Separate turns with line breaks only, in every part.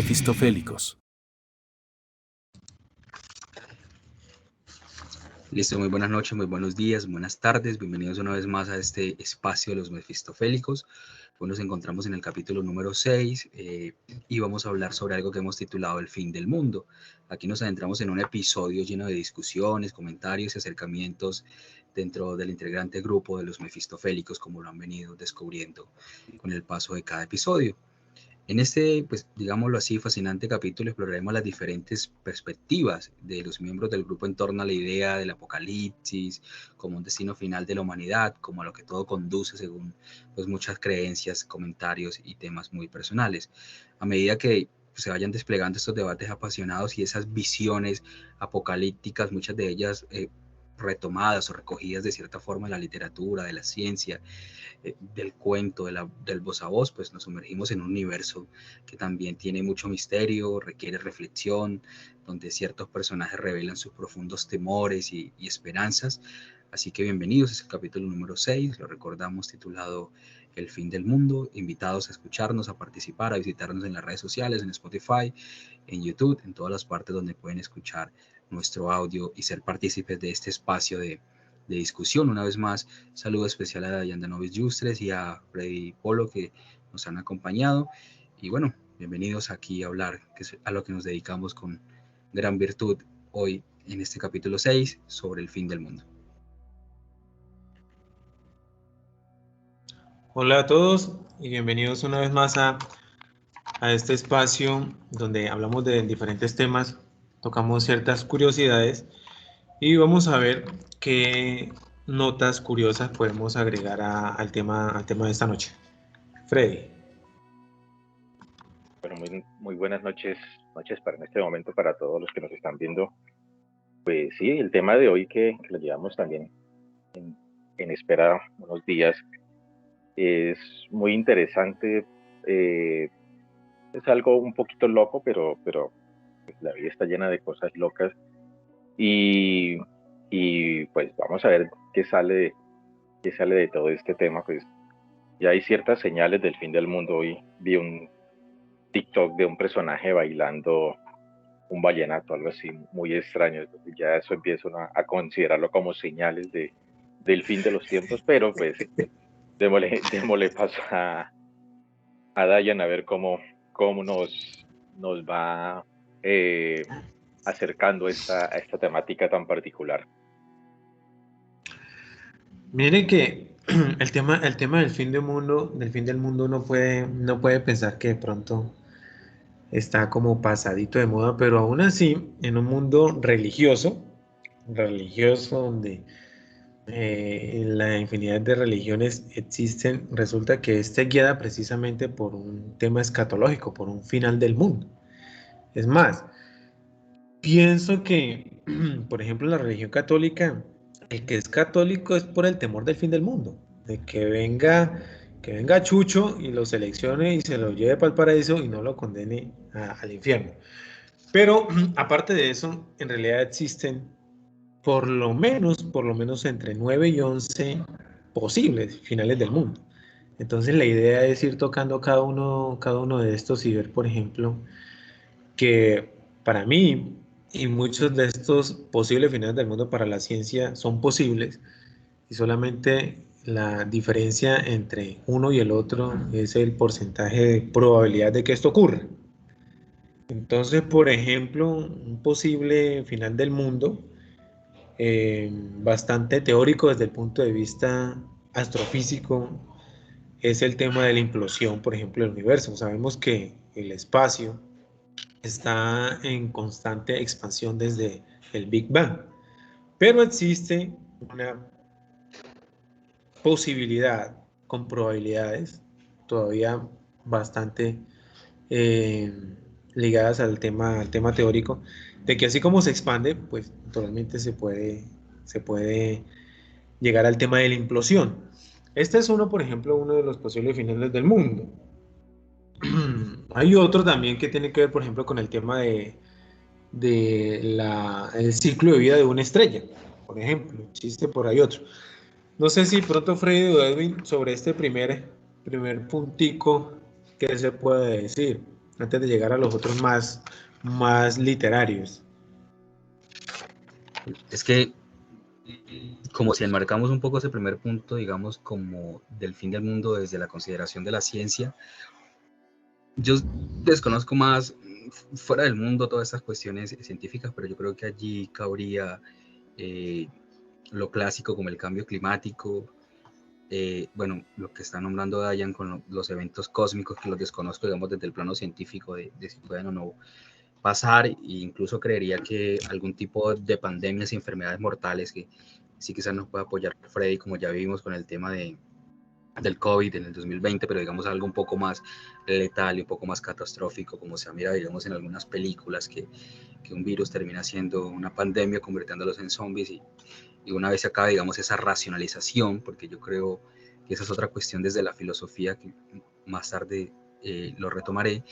mefistofélicos.
Listo, muy buenas noches, muy buenos días, buenas tardes. Bienvenidos una vez más a este espacio de los mefistofélicos. Hoy nos encontramos en el capítulo número 6 y vamos a hablar sobre algo que hemos titulado El fin del mundo. Aquí nos adentramos en un episodio lleno de discusiones, comentarios y acercamientos dentro del integrante grupo de los mefistofélicos, como lo han venido descubriendo con el paso de cada episodio. En este, pues digámoslo así, fascinante capítulo exploraremos las diferentes perspectivas de los miembros del grupo en torno a la idea del apocalipsis, como un destino final de la humanidad, como a lo que todo conduce según pues, muchas creencias, comentarios y temas muy personales. A medida que se vayan desplegando estos debates apasionados y esas visiones apocalípticas, muchas de ellas retomadas o recogidas de cierta forma en la literatura, de la ciencia, del cuento, del voz a voz, pues nos sumergimos en un universo que también tiene mucho misterio, requiere reflexión, donde ciertos personajes revelan sus profundos temores y esperanzas. Así que bienvenidos, es el capítulo número 6, lo recordamos titulado El fin del mundo. Invitados a escucharnos, a participar, a visitarnos en las redes sociales, en Spotify, en YouTube, en todas las partes donde pueden escuchar nuestro audio y ser partícipes de este espacio de discusión. Una vez más, saludo especial a Yandanovis Yustres y a Freddy Polo que nos han acompañado. Y bueno, bienvenidos aquí a hablar, que es a lo que nos dedicamos con gran virtud hoy en este capítulo 6 sobre el fin del mundo.
Hola a todos y bienvenidos una vez más a este espacio donde hablamos de diferentes temas, tocamos ciertas curiosidades y vamos a ver qué notas curiosas podemos agregar al tema de esta noche. Freddy.
Bueno, muy buenas noches para en este momento para todos los que nos están viendo. Pues sí, el tema de hoy que lo llevamos también en espera unos días es muy interesante. Es algo un poquito loco, pero pues, la vida está llena de cosas locas y pues vamos a ver qué sale de todo este tema. Pues ya hay ciertas señales del fin del mundo. Hoy vi un TikTok de un personaje bailando un vallenato, algo así muy extraño. Entonces ya eso empieza a considerarlo como señales del fin de los tiempos, pero pues démosle paso a Dayan a ver cómo nos va acercando a esta temática tan particular.
Miren que el tema del fin del mundo no puede pensar que de pronto está como pasadito de moda, pero aún así, en un mundo religioso donde la infinidad de religiones existen, resulta que esté guiada precisamente por un tema escatológico, por un final del mundo. Es más, pienso que, por ejemplo, la religión católica, el que es católico es por el temor del fin del mundo, de que venga Chucho y lo seleccione y se lo lleve para el paraíso y no lo condene al infierno. Pero aparte de eso, en realidad existen por lo menos entre 9 y 11 posibles finales del mundo. Entonces la idea es ir tocando cada uno de estos y ver, por ejemplo, que para mí y muchos de estos posibles finales del mundo para la ciencia son posibles y solamente la diferencia entre uno y el otro es el porcentaje de probabilidad de que esto ocurra. Entonces, por ejemplo, un posible final del mundo bastante teórico desde el punto de vista astrofísico es el tema de la implosión, por ejemplo, del universo. Sabemos que el espacio está en constante expansión desde el Big Bang, pero existe una posibilidad con probabilidades todavía bastante ligadas al tema teórico, de que así como se expande, pues naturalmente se puede llegar al tema de la implosión. Este es uno, por ejemplo, uno de los posibles finales del mundo. Hay otro también que tiene que ver, por ejemplo, con el tema de el ciclo de vida de una estrella, por ejemplo. Existe por ahí otro. No sé si pronto Freddy o Edwin sobre este primer puntico, ¿qué se puede decir? antes de llegar a los otros más literarios.
Es que, como si enmarcamos un poco ese primer punto, digamos, como del fin del mundo desde la consideración de la ciencia, yo desconozco más fuera del mundo todas estas cuestiones científicas, pero yo creo que allí cabría eh, lo clásico como el cambio climático, bueno, lo que está nombrando Dayan con los eventos cósmicos, que los desconozco, digamos, desde el plano científico, de si pueden o no pasar, e incluso creería que algún tipo de pandemias y enfermedades mortales, que sí quizás nos pueda apoyar Freddy, como ya vimos con el tema del COVID en el 2020, pero digamos algo un poco más letal y un poco más catastrófico, como se mira, digamos, en algunas películas, que un virus termina siendo una pandemia, convirtiéndolos en zombies, y una vez se acabe, digamos, esa racionalización, porque yo creo que esa es otra cuestión desde la filosofía, que más tarde lo retomaré,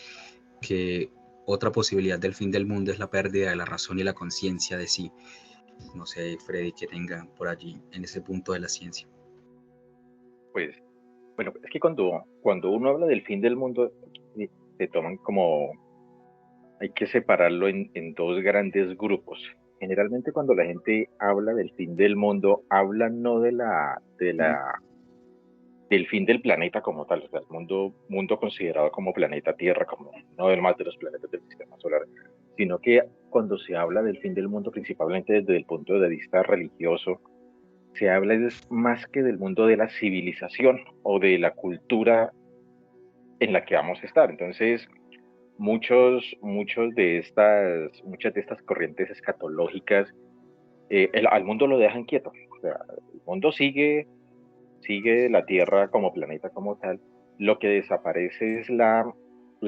que otra posibilidad del fin del mundo es la pérdida de la razón y la conciencia de sí. No sé, Freddy, que tenga por allí en ese punto de la ciencia.
Pues, bueno, es que cuando uno habla del fin del mundo, se toman como, hay que separarlo en dos grandes grupos. Generalmente cuando la gente habla del fin del mundo, habla no del fin del planeta como tal, o sea, el mundo considerado como planeta Tierra, como uno de los más de los planetas del sistema solar, sino que cuando se habla del fin del mundo, principalmente desde el punto de vista religioso, se habla más que del mundo de la civilización o de la cultura en la que vamos a estar. Entonces, muchas de estas corrientes escatológicas, al mundo lo dejan quieto. O sea, el mundo sigue la Tierra como planeta como tal. Lo que desaparece es la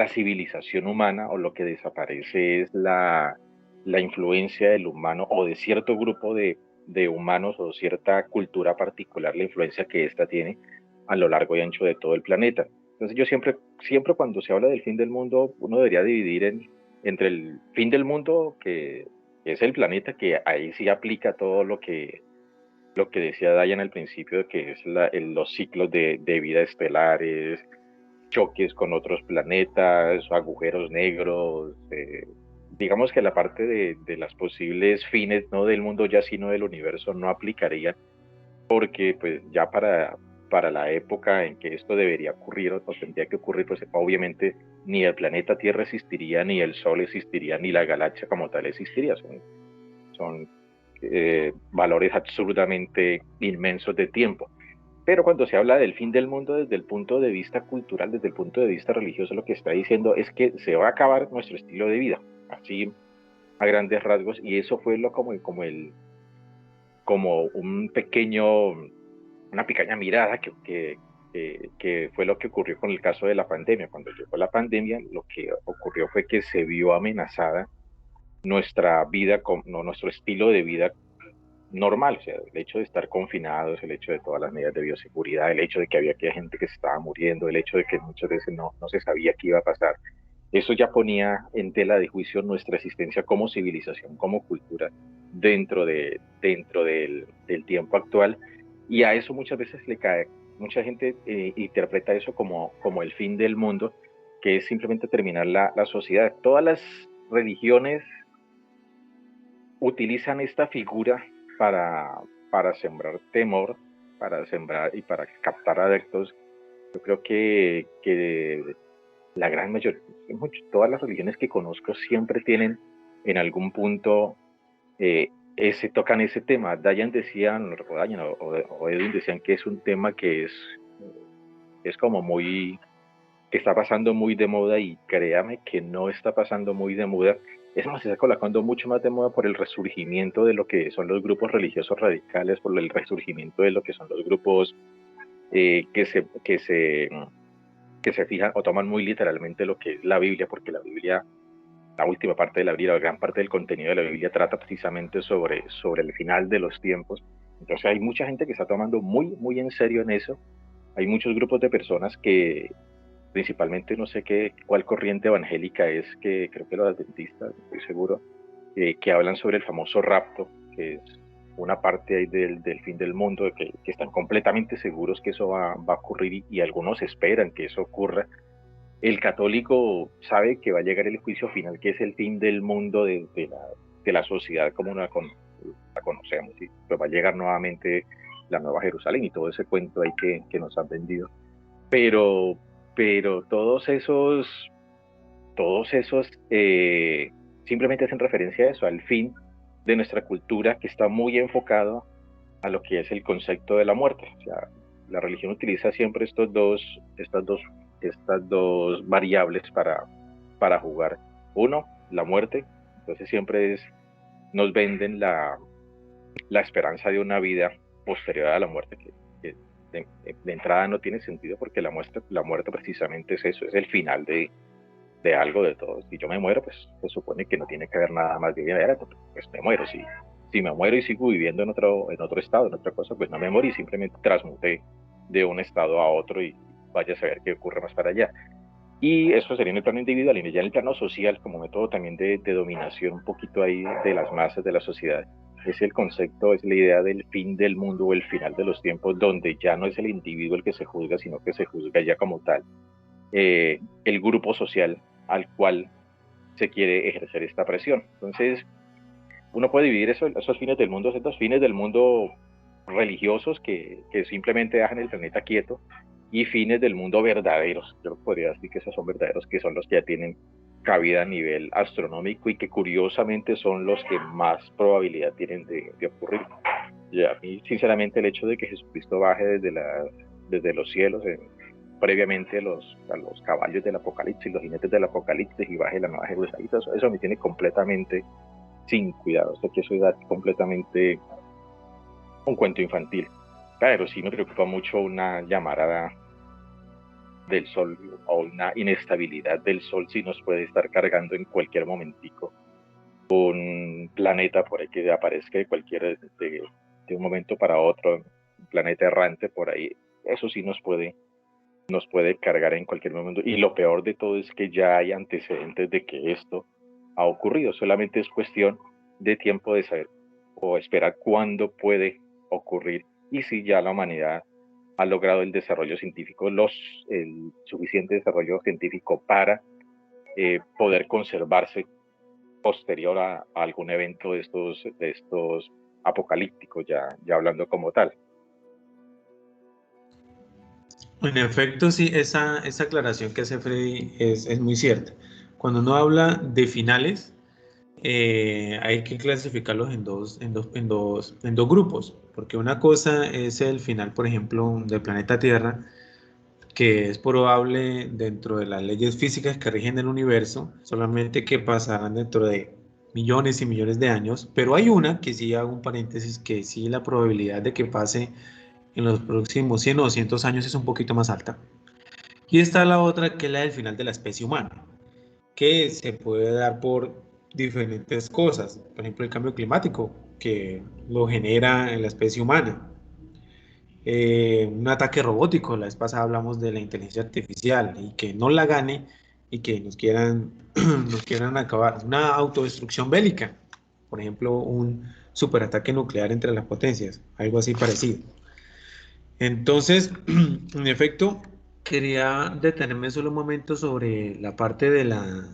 civilización humana, o lo que desaparece es la influencia del humano o de cierto grupo de humanos o cierta cultura particular, la influencia que ésta tiene a lo largo y ancho de todo el planeta. Entonces yo siempre cuando se habla del fin del mundo, uno debería dividir entre el fin del mundo, que es el planeta, que ahí sí aplica todo lo que decía Dayan al principio, de que es los ciclos de vida estelares, choques con otros planetas, agujeros negros, digamos que la parte de las posibles fines, no del mundo ya, sino del universo, no aplicaría, porque pues ya para la época en que esto debería ocurrir o tendría que ocurrir, pues obviamente ni el planeta Tierra existiría, ni el Sol existiría, ni la galaxia como tal existiría. Son valores absurdamente inmensos de tiempo. Pero cuando se habla del fin del mundo desde el punto de vista cultural, desde el punto de vista religioso, lo que está diciendo es que se va a acabar nuestro estilo de vida, así a grandes rasgos, y eso fue como una pequeña mirada que fue lo que ocurrió con el caso de la pandemia. Cuando llegó la pandemia, lo que ocurrió fue que se vio amenazada nuestra vida, no, nuestro estilo de vida normal, o sea, el hecho de estar confinados, el hecho de todas las medidas de bioseguridad, el hecho de que había gente que se estaba muriendo, el hecho de que muchas veces no se sabía qué iba a pasar, eso ya ponía en tela de juicio nuestra existencia como civilización, como cultura dentro del tiempo actual, y a eso muchas veces le cae, mucha gente interpreta eso como el fin del mundo, que es simplemente terminar la sociedad. Todas las religiones utilizan esta figura para sembrar temor, para sembrar y para captar adeptos. Yo creo que la gran mayoría, todas las religiones que conozco siempre tienen en algún punto tocan ese tema. Dayan decía, no recuerdo, Dayan o Edwin decían que es un tema que es como que está pasando muy de moda, y créame que no está pasando muy de moda. Es más, se está colocando mucho más de moda por el resurgimiento de lo que son los grupos religiosos radicales, por el resurgimiento de lo que son los grupos que se fijan o toman muy literalmente lo que es la Biblia, porque la Biblia, la última parte de la Biblia, la gran parte del contenido de la Biblia trata precisamente sobre el final de los tiempos. Entonces hay mucha gente que está tomando muy, muy en serio en eso. Hay muchos grupos de personas que principalmente, no sé cuál corriente evangélica es, que creo que los adventistas, estoy seguro, que hablan sobre el famoso rapto, que es una parte ahí del fin del mundo, que están completamente seguros que eso va a ocurrir, y algunos esperan que eso ocurra. el católico sabe que va a llegar el juicio final, que es el fin del mundo de la sociedad como la conocemos, y pues va a llegar nuevamente la Nueva Jerusalén y todo ese cuento ahí que nos han vendido. Pero todos esos simplemente hacen referencia a eso, al fin de nuestra cultura, que está muy enfocado a lo que es el concepto de la muerte. O sea, la religión utiliza siempre estas dos variables para jugar. Uno, la muerte. Entonces siempre nos venden la esperanza de una vida posterior a la muerte, que de entrada no tiene sentido, porque la muerte precisamente es eso, es el final de algo, de todo. Si yo me muero, pues se supone que no tiene que haber nada más de vida, pues me muero. Si me muero y sigo viviendo en otro estado, en otra cosa, pues no me morí, simplemente transmuté de un estado a otro y vaya a saber qué ocurre más para allá. Y eso sería en el plano individual, y ya en el plano social, como método también de dominación un poquito ahí de las masas, de la sociedad, es el concepto, es la idea del fin del mundo o el final de los tiempos, donde ya no es el individuo el que se juzga, sino que se juzga ya como tal el grupo social al cual se quiere ejercer esta presión. Entonces, uno puede dividir esos fines del mundo, esos fines del mundo religiosos que simplemente dejan el planeta quieto, y fines del mundo verdaderos. Yo podría decir que esos son verdaderos, que son los que ya tienen cabida a nivel astronómico y que curiosamente son los que más probabilidad tienen de ocurrir. Y a mí, sinceramente, el hecho de que Jesucristo baje desde los cielos, previamente a los caballos del Apocalipsis, los jinetes del Apocalipsis, y baje la Nueva Jerusalén, eso me tiene completamente sin cuidado. O sea, que eso es completamente un cuento infantil. Pero sí me preocupa mucho una llamarada del sol o una inestabilidad del sol, si nos puede estar cargando en cualquier momentico un planeta por ahí que aparezca de un momento para otro, un planeta errante por ahí. Eso sí nos puede cargar en cualquier momento, y lo peor de todo es que ya hay antecedentes de que esto ha ocurrido. Solamente es cuestión de tiempo de saber o esperar cuándo puede ocurrir, y si ya la humanidad ha logrado el desarrollo científico, el suficiente desarrollo científico para poder conservarse posterior a algún evento de estos apocalípticos, ya hablando como tal.
En efecto, sí, esa aclaración que hace Freddy es muy cierta. Cuando uno habla de finales, hay que clasificarlos en dos grupos, porque una cosa es el final, por ejemplo, del planeta Tierra, que es probable dentro de las leyes físicas que rigen el universo, solamente que pasarán dentro de millones y millones de años, pero hay una que sí, hago un paréntesis, que sí la probabilidad de que pase en los próximos 100 o 200 años es un poquito más alta. Y está la otra, que es la del final de la especie humana, que se puede dar por diferentes cosas. Por ejemplo, el cambio climático, que lo genera en la especie humana. Un ataque robótico, la vez pasada hablamos de la inteligencia artificial, y que no la gane y que nos quieran, nos quieran acabar. Una autodestrucción bélica, por ejemplo, un superataque nuclear entre las potencias, algo así parecido. Entonces, en efecto, quería detenerme solo un momento sobre la parte de la...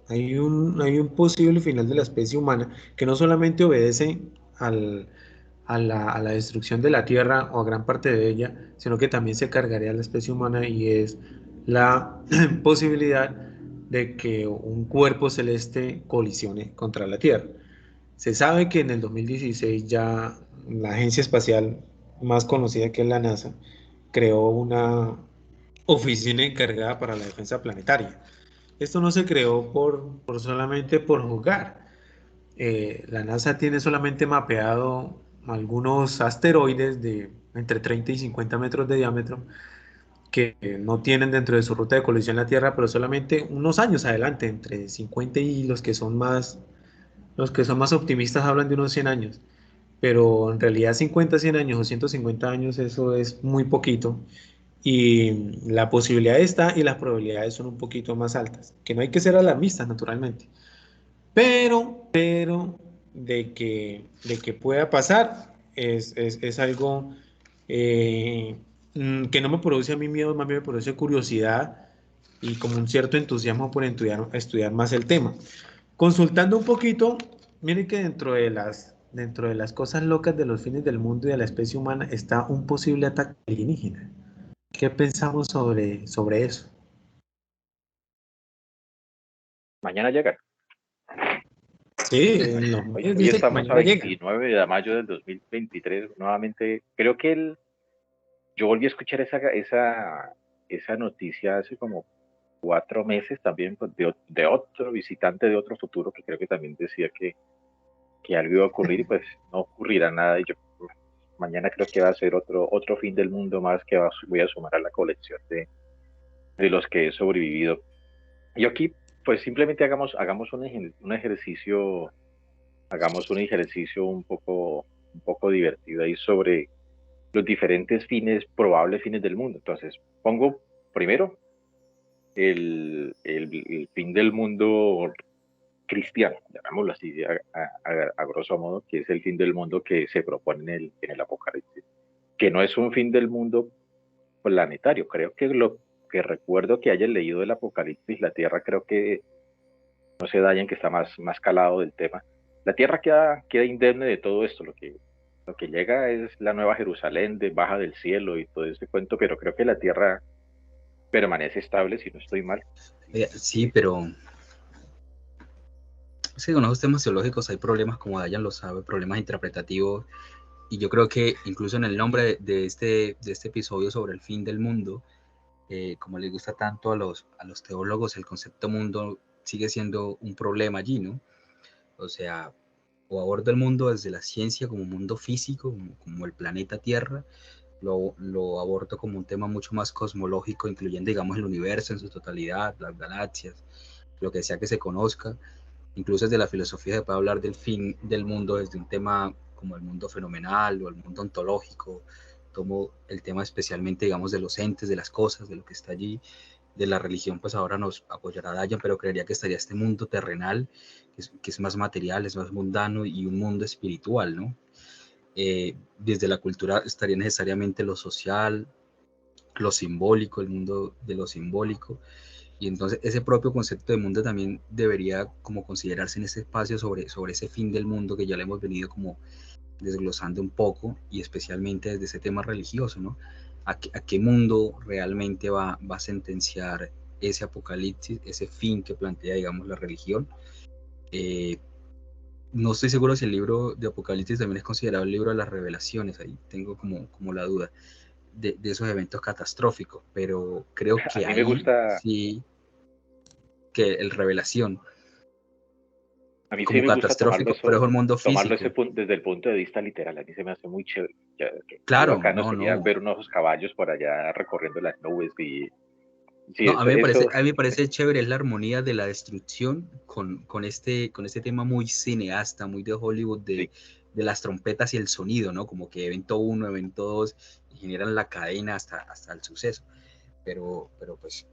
hay un posible final de la especie humana que no solamente obedece a la destrucción de la Tierra o a gran parte de ella, sino que también se cargaría a la especie humana, y es la posibilidad de que un cuerpo celeste colisione contra la Tierra. Se sabe que en el 2016 ya la agencia espacial más conocida, que es la NASA, creó una oficina encargada para la defensa planetaria. Esto no se creó solamente por jugar. La NASA tiene solamente mapeado algunos asteroides de entre 30 y 50 metros de diámetro, que no tienen dentro de su ruta de colisión la Tierra, pero solamente unos años adelante, entre 50 y los que son más optimistas hablan de unos 100 años. Pero en realidad 50, 100 años o 150 años, eso es muy poquito, y la posibilidad está y las probabilidades son un poquito más altas, que no hay que ser alarmistas naturalmente, pero de que pueda pasar es algo que no me produce a mí miedo, más bien me produce curiosidad, y como un cierto entusiasmo por estudiar más el tema. Consultando un poquito, miren que dentro de las cosas locas de los fines del mundo y de la especie humana está un posible ataque alienígena. ¿Qué pensamos sobre eso?
Mañana llega.
Sí, en los medios
Hoy
dice que
estamos a
mañana llega.
29 de mayo del 2023. Nuevamente, creo que yo volví a escuchar esa noticia hace como 4 meses también pues, de otro visitante de otro futuro que creo que también decía que algo iba a ocurrir y pues no ocurrirá nada. Y yo mañana creo que va a ser otro fin del mundo más que voy a sumar a la colección de los que he sobrevivido. Y aquí pues simplemente hagamos un ejercicio un poco divertido ahí sobre los diferentes probables fines del mundo. Entonces, pongo primero el fin del mundo cristiano, llamémoslo así, a grosso modo, que es el fin del mundo que se propone en el Apocalipsis, que no es un fin del mundo planetario. Creo que lo que recuerdo que haya leído del Apocalipsis, la Tierra creo que no se dañan, que está más calado del tema. La Tierra queda indemne de todo esto, lo que llega es la nueva Jerusalén, baja del cielo y todo ese cuento, pero creo que la Tierra permanece estable, si no estoy mal.
Sí, pero sí, con los temas teológicos hay problemas, como Dayan lo sabe, problemas interpretativos, y yo creo que incluso en el nombre de este episodio sobre el fin del mundo, como les gusta tanto a los teólogos, el concepto mundo sigue siendo un problema allí, ¿no? O sea, o abordo el mundo desde la ciencia como un mundo físico, como el planeta Tierra, lo abordo como un tema mucho más cosmológico, incluyendo, digamos, el universo en su totalidad, las galaxias, lo que sea que se conozca. Incluso desde la filosofía se puede hablar del fin del mundo desde un tema como el mundo fenomenal o el mundo ontológico. Tomo el tema especialmente, digamos, de los entes, de las cosas, de lo que está allí. De la religión, pues ahora nos apoyará Dayan, pero creería que estaría este mundo terrenal, que es más material, es más mundano, y un mundo espiritual, ¿no? Desde la cultura estaría necesariamente lo social, lo simbólico, el mundo de lo simbólico, y entonces ese propio concepto de mundo también debería como considerarse en este espacio sobre ese fin del mundo que ya le hemos venido como desglosando un poco, y especialmente desde ese tema religioso, ¿no? ¿A qué mundo realmente va a sentenciar ese apocalipsis, ese fin que plantea, digamos, la religión? Eh, no estoy seguro si el libro de Apocalipsis también es considerado el libro de las revelaciones, ahí tengo como la duda de esos eventos catastróficos, pero creo
A
que
mí me
ahí
gusta,
sí, que el revelación
a mí sí
como
me gusta
catastrófico, pero es un mundo
tomarlo
físico.
desde el punto de vista literal. A mí se me hace muy chévere. Qué
Claro,
bacano
no,
sería
no.
ver unos caballos por allá recorriendo las nubes y sí,
No,
eso,
a mí me parece chévere es la armonía de la destrucción con este tema muy cineasta, muy de Hollywood,
sí.
de las trompetas y el sonido, ¿no? Como que evento uno, evento dos, y generan la cadena hasta el suceso. Pero pues,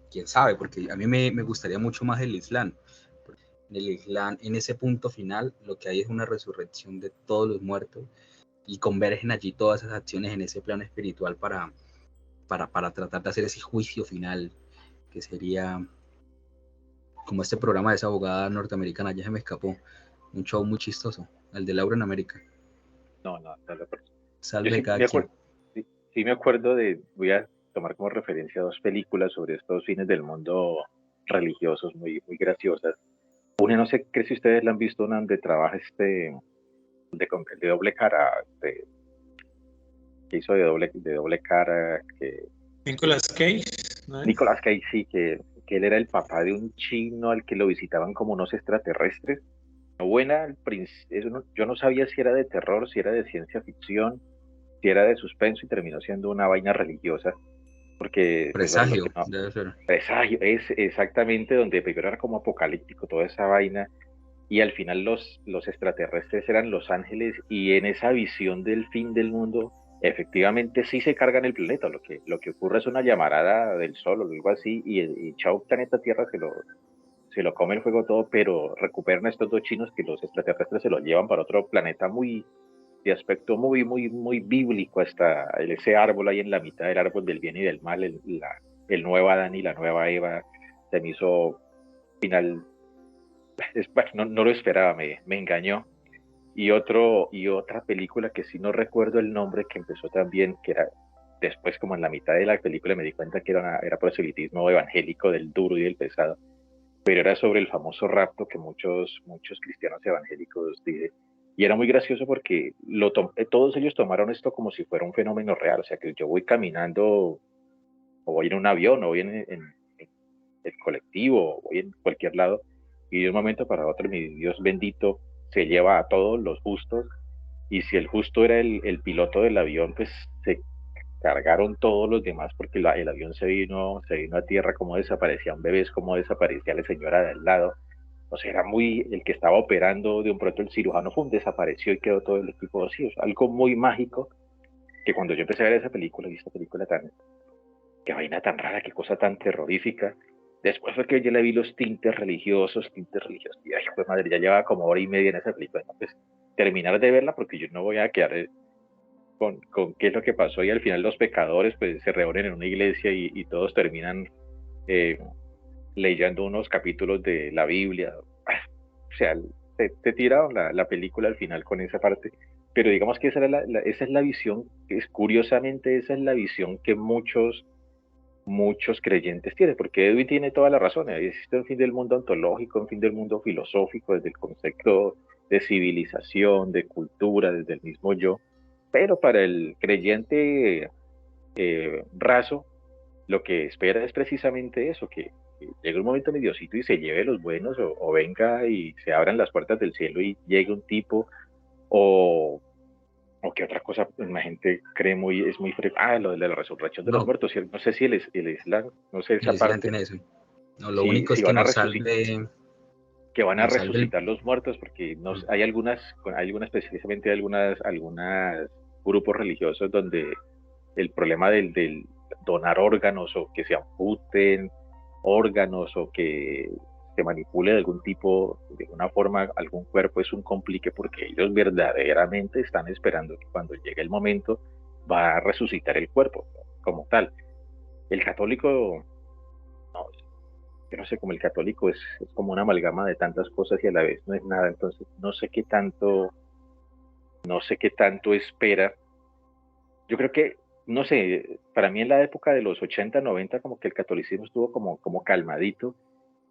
quién sabe, porque a mí me gustaría mucho más el Islam. En el Islam, en ese punto final, lo que hay es una resurrección de todos los muertos, y convergen allí todas esas acciones en ese plano espiritual para tratar de hacer ese juicio final, que sería como este programa de esa abogada norteamericana, ya se me escapó, un show muy chistoso, el de Laura en América,
No lo recuerdo. Yo
salve
sí
cada
me
quien.
acuerdo, sí me acuerdo voy a tomar como referencia dos películas sobre estos fines del mundo religiosos muy graciosas. Una, no sé, creo si ustedes la han visto, una donde trabaja de doble cara, que hizo de doble cara,
Nicolas Cage, ¿no es?
Nicolas Cage, sí, que él era el papá de un chino al que lo visitaban como unos extraterrestres. Buena, yo no sabía si era de terror, si era de ciencia ficción, si era de suspenso y terminó siendo una vaina religiosa, porque, pues bueno, los que
Presagio,
no,
debe ser.
presagio, es exactamente donde primero era como apocalíptico toda esa vaina, y al final los extraterrestres eran los ángeles, y en esa visión del fin del mundo, efectivamente sí se cargan el planeta, lo que ocurre es una llamarada del sol o algo así, y chao planeta Tierra se lo come el fuego todo, pero recuperan a estos dos chinos que los extraterrestres se los llevan para otro planeta de aspecto muy bíblico, hasta ese árbol ahí en la mitad del árbol del bien y del mal, el nuevo Adán y la nueva Eva, se me hizo final, bueno, no lo esperaba, me engañó. Y otra película que sí no recuerdo el nombre, que empezó también, que era después como en la mitad de la película me di cuenta que era proselitismo evangélico del duro y del pesado, pero era sobre el famoso rapto que muchos cristianos evangélicos dicen. Y era muy gracioso porque todos ellos tomaron esto como si fuera un fenómeno real, o sea que yo voy caminando o voy en un avión o voy en el colectivo o voy en cualquier lado y de un momento para otro mi Dios bendito se lleva a todos los justos y si el justo era el piloto del avión, pues se cargaron todos los demás porque el avión se vino a tierra, como desaparecían bebés, como desaparecía la señora de al lado. O sea, era muy, el que estaba operando de un pronto el cirujano, pum, desapareció y quedó todo el equipo vacío. O sea, algo muy mágico que cuando yo empecé a ver esa película, y esta película tan, qué vaina tan rara, qué cosa tan terrorífica. Después fue que yo le vi los tintes religiosos. Y ay, pues madre, ya llevaba como hora y media en esa película. No, pues terminar de verla porque yo no voy a quedar con qué es lo que pasó y al final los pecadores pues se reúnen en una iglesia y todos terminan eh, leyendo unos capítulos de la Biblia. O sea, te tiraron la película al final con esa parte, pero digamos que esa es la visión, es curiosamente esa es la visión que muchos creyentes tienen, porque Edwin tiene toda la razón, existe un fin del mundo ontológico, un fin del mundo filosófico, desde el concepto de civilización, de cultura, desde el mismo yo, pero para el creyente raso, lo que espera es precisamente eso, que llegue un momento mi Diosito y se lleve los buenos, o venga y se abran las puertas del cielo y llegue un tipo, o, o que otra cosa, pues, la gente cree es muy lo de la resurrección de los
No,
muertos, no sé si el Islam, no sé
el
esa
Islam
parte,
tiene eso. No, lo único es
si
que
van a resucitar, que van a
nos salve el...
resucitar los muertos, porque hay algunas precisamente algunas grupos religiosos donde el problema del donar órganos o que se amputen órganos o que se manipule de algún tipo, de una forma, algún cuerpo es un complique porque ellos verdaderamente están esperando que cuando llegue el momento va a resucitar el cuerpo como tal. El católico, no, yo no sé, como el católico es como una amalgama de tantas cosas y a la vez no es nada, entonces no sé qué tanto espera. Yo creo que, no sé, para mí en la época de los 80 90 como que el catolicismo estuvo como calmadito.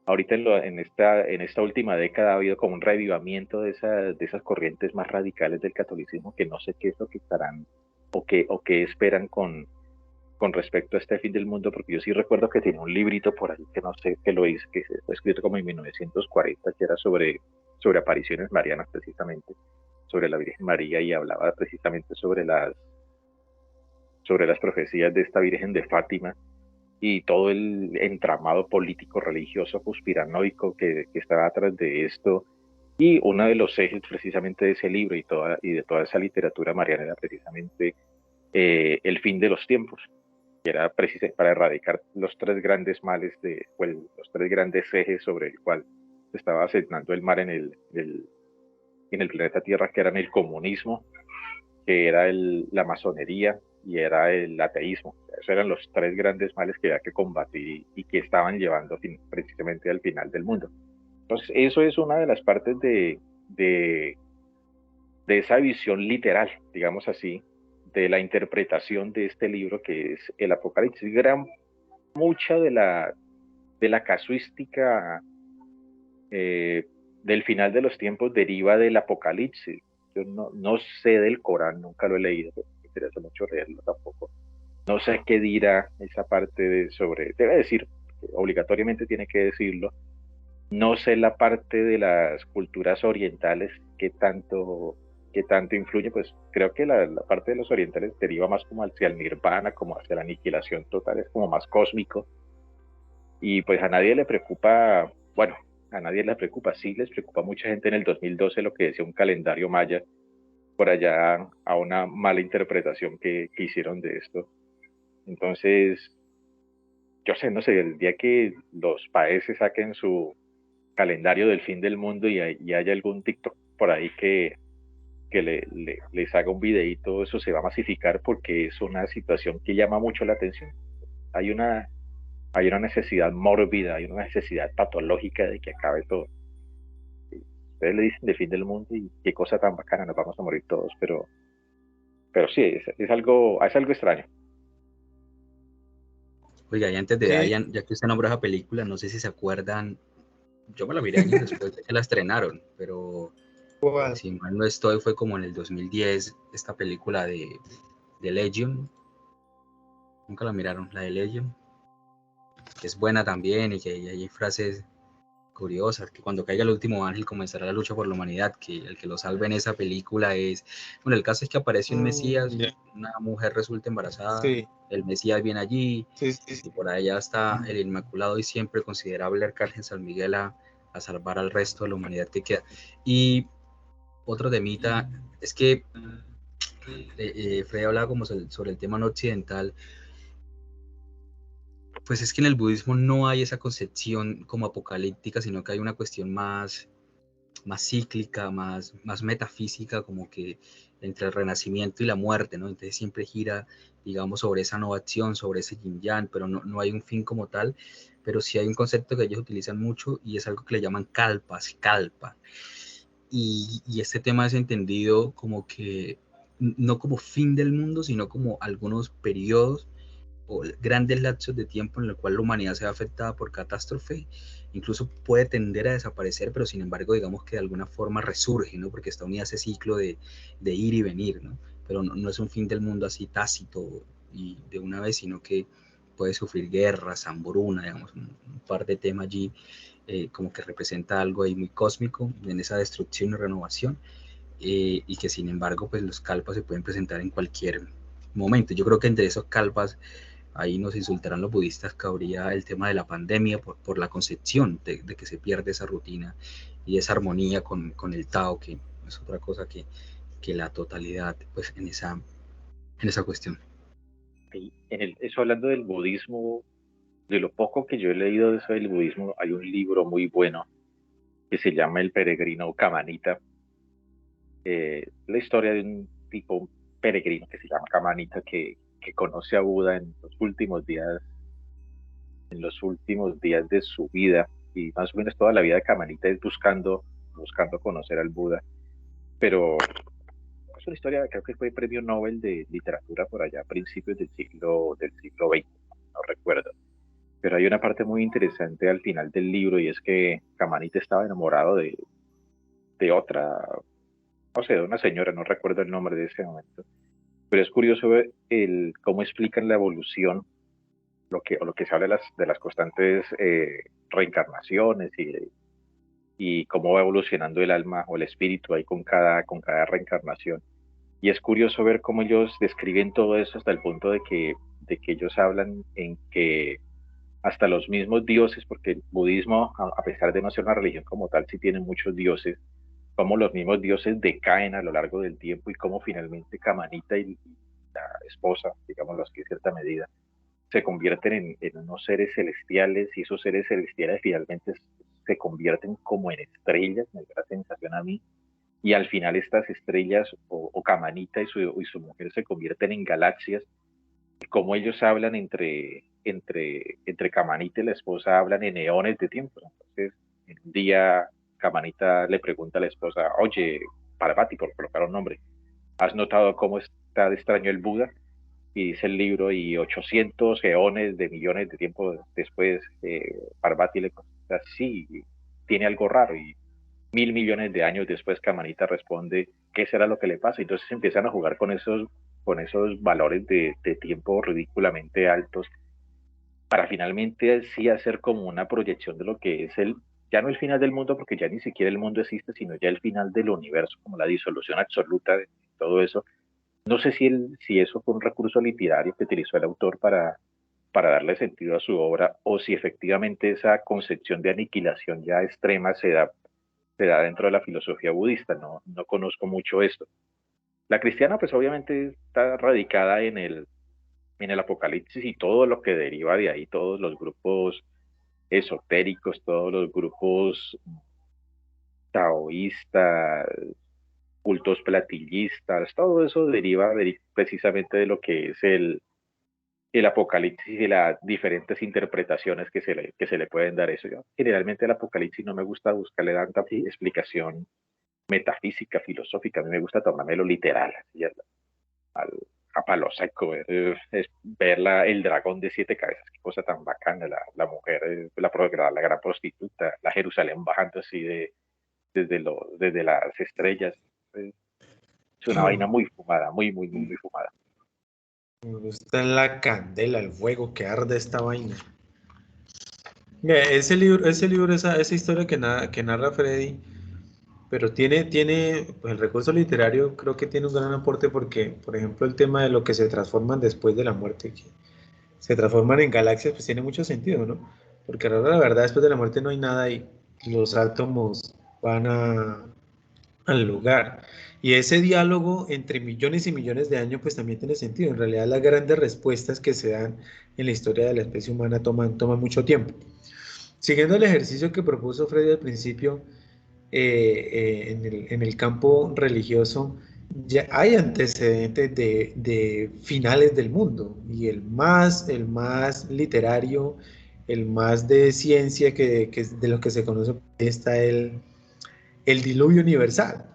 Ahorita en esta última década ha habido como un revivamiento de esas corrientes más radicales del catolicismo que no sé qué es lo que estarán o qué esperan con respecto a este fin del mundo, porque yo sí recuerdo que tenía un librito por ahí que no sé qué lo hice, que fue escrito como en 1940, que era sobre apariciones marianas precisamente, sobre la Virgen María y hablaba precisamente sobre las profecías de esta Virgen de Fátima y todo el entramado político, religioso, conspiranoico que estaba atrás de esto. Y uno de los ejes precisamente de ese libro y de toda esa literatura mariana era precisamente el fin de los tiempos, que era precisamente para erradicar los tres grandes males, los tres grandes ejes sobre el cual se estaba asentando el mar en el planeta Tierra, que eran el comunismo, que era la masonería y era el ateísmo. Esos eran los tres grandes males que había que combatir y que estaban llevando precisamente al final del mundo. Entonces, eso es una de las partes de esa visión literal, digamos así, de la interpretación de este libro que es el Apocalipsis. Mucha de la casuística del final de los tiempos deriva del Apocalipsis. Yo no sé del Corán, nunca lo he leído, me interesa mucho leerlo tampoco. No sé qué dirá esa parte debe decir, obligatoriamente tiene que decirlo. No sé la parte de las culturas orientales que tanto influye, pues creo que la parte de los orientales deriva más como hacia el nirvana, como hacia la aniquilación total, es como más cósmico y pues a nadie le preocupa, bueno, a nadie le preocupa, sí les preocupa a mucha gente en el 2012 lo que decía un calendario maya, por allá a una mala interpretación que hicieron de esto. Entonces, yo sé, no sé, el día que los países saquen su calendario del fin del mundo y haya algún TikTok por ahí que les haga un videíto, eso se va a masificar porque es una situación que llama mucho la atención. Hay hay una necesidad mórbida, hay una necesidad patológica de que acabe todo. Ustedes le dicen de fin del mundo y qué cosa tan bacana, nos vamos a morir todos, pero sí, es algo extraño.
Oiga, y antes de
Sí,
Dayan, ya que usted nombró esa película, no sé si se acuerdan, yo me la miré años después de que la estrenaron, pero
¿cuál?
si mal no estoy, fue como en el 2010, esta película de Legion, nunca la miraron, la de Legion, que es buena también y que hay frases curiosas, que cuando caiga el último ángel comenzará la lucha por la humanidad, que el que lo salve en esa película es, bueno, el caso es que aparece un Mesías,
Ya,
una mujer resulta embarazada,
sí,
el Mesías viene allí,
sí, sí,
y
sí.
por allá está el Inmaculado y siempre considerable Arcángel San Miguel a salvar al resto de la humanidad que queda. Y otro temita es que Freddy hablaba como sobre el tema no occidental, pues es que en el budismo no hay esa concepción como apocalíptica, sino que hay una cuestión más cíclica, más metafísica, como que entre el renacimiento y la muerte, ¿no? Entonces siempre gira, digamos, sobre esa nueva acción, sobre ese yin yang, pero no hay un fin como tal, pero sí hay un concepto que ellos utilizan mucho y es algo que le llaman kalpas, kalpa. Y este tema es entendido como que no como fin del mundo, sino como algunos periodos o grandes lapsos de tiempo en el cual la humanidad se ve afectada por catástrofe, incluso puede tender a desaparecer, pero sin embargo, digamos que de alguna forma resurge, ¿no? Porque está unida a ese ciclo de ir y venir, ¿no? Pero no es un fin del mundo así tácito y de una vez, sino que puede sufrir guerras, hambruna, digamos, un par de temas allí, como que representa algo ahí muy cósmico en esa destrucción y renovación, y que sin embargo, pues los kalpas se pueden presentar en cualquier momento. Yo creo que entre esos kalpas ahí nos insultarán los budistas que habría el tema de la pandemia por la concepción de que se pierde esa rutina y esa armonía con el Tao, que es otra cosa que la totalidad, pues en esa cuestión.
Y eso hablando del budismo, de lo poco que yo he leído de eso del budismo, hay un libro muy bueno que se llama El peregrino Kamanita. La historia de un tipo, un peregrino que se llama Kamanita, que conoce a Buda en los últimos días de su vida, y más o menos toda la vida de Kamanita es buscando conocer al Buda, pero es una historia, creo que fue premio Nobel de literatura por allá a principios del siglo XX, no recuerdo. Pero hay una parte muy interesante al final del libro y es que Kamanita estaba enamorado de otra, no sé, de una señora, no recuerdo el nombre de ese momento. Pero es curioso ver cómo explican la evolución, lo que se habla de las constantes reencarnaciones y cómo va evolucionando el alma o el espíritu ahí con cada reencarnación. Y es curioso ver cómo ellos describen todo eso hasta el punto de que ellos hablan en que hasta los mismos dioses, porque el budismo, a pesar de no ser una religión como tal, sí tiene muchos dioses, cómo los mismos dioses decaen a lo largo del tiempo y cómo finalmente Kamanita y la esposa, digámoslo así, en cierta medida, se convierten en unos seres celestiales y esos seres celestiales finalmente se convierten como en estrellas, me da la sensación a mí, y al final estas estrellas o Kamanita y su mujer se convierten en galaxias, y como ellos hablan entre Kamanita y la esposa, hablan en eones de tiempo. Entonces, en un día Kamanita le pregunta a la esposa, oye, Parvati, por colocar un nombre, ¿has notado cómo está de extraño el Buda? Y dice el libro, y 800 eones de millones de tiempo después, Parvati le contesta, sí, tiene algo raro, y 1.000 millones de años después Kamanita responde, ¿qué será lo que le pasa? Entonces empiezan a jugar con esos valores de tiempo ridículamente altos para finalmente sí hacer como una proyección de lo que es ya no el final del mundo, porque ya ni siquiera el mundo existe, sino ya el final del universo, como la disolución absoluta de todo eso. No sé si eso fue un recurso literario que utilizó el autor para darle sentido a su obra, o si efectivamente esa concepción de aniquilación ya extrema se da dentro de la filosofía budista. No conozco mucho esto. La cristiana, pues obviamente está radicada en el Apocalipsis y todo lo que deriva de ahí, todos los grupos esotéricos, todos los grupos taoístas, cultos platillistas, todo eso deriva precisamente de lo que es el apocalipsis y las diferentes interpretaciones que se le pueden dar a eso. Yo, generalmente el apocalipsis no me gusta buscarle tanta explicación metafísica, filosófica, a mí me gusta tomármelo literal, así, al, a palo seco, ver el dragón de 7 cabezas, qué cosa tan bacana, la mujer, la gran prostituta, la Jerusalén bajando así desde las estrellas. Es una vaina muy fumada, muy fumada.
Me gusta la candela, el fuego que arde esta vaina. Mira, ese libro, esa historia que narra Freddy, pero tiene, pues el recurso literario creo que tiene un gran aporte porque, por ejemplo, el tema de lo que se transforman después de la muerte, que se transforman en galaxias, pues tiene mucho sentido, ¿no? Porque ahora la verdad después de la muerte no hay nada y los átomos van al lugar. Y ese diálogo entre millones y millones de años pues también tiene sentido. En realidad las grandes respuestas que se dan en la historia de la especie humana toman mucho tiempo. Siguiendo el ejercicio que propuso Freddy al principio, en el campo religioso, ya hay antecedentes de finales del mundo y el más literario, el más de ciencia que de lo que se conoce está el diluvio universal,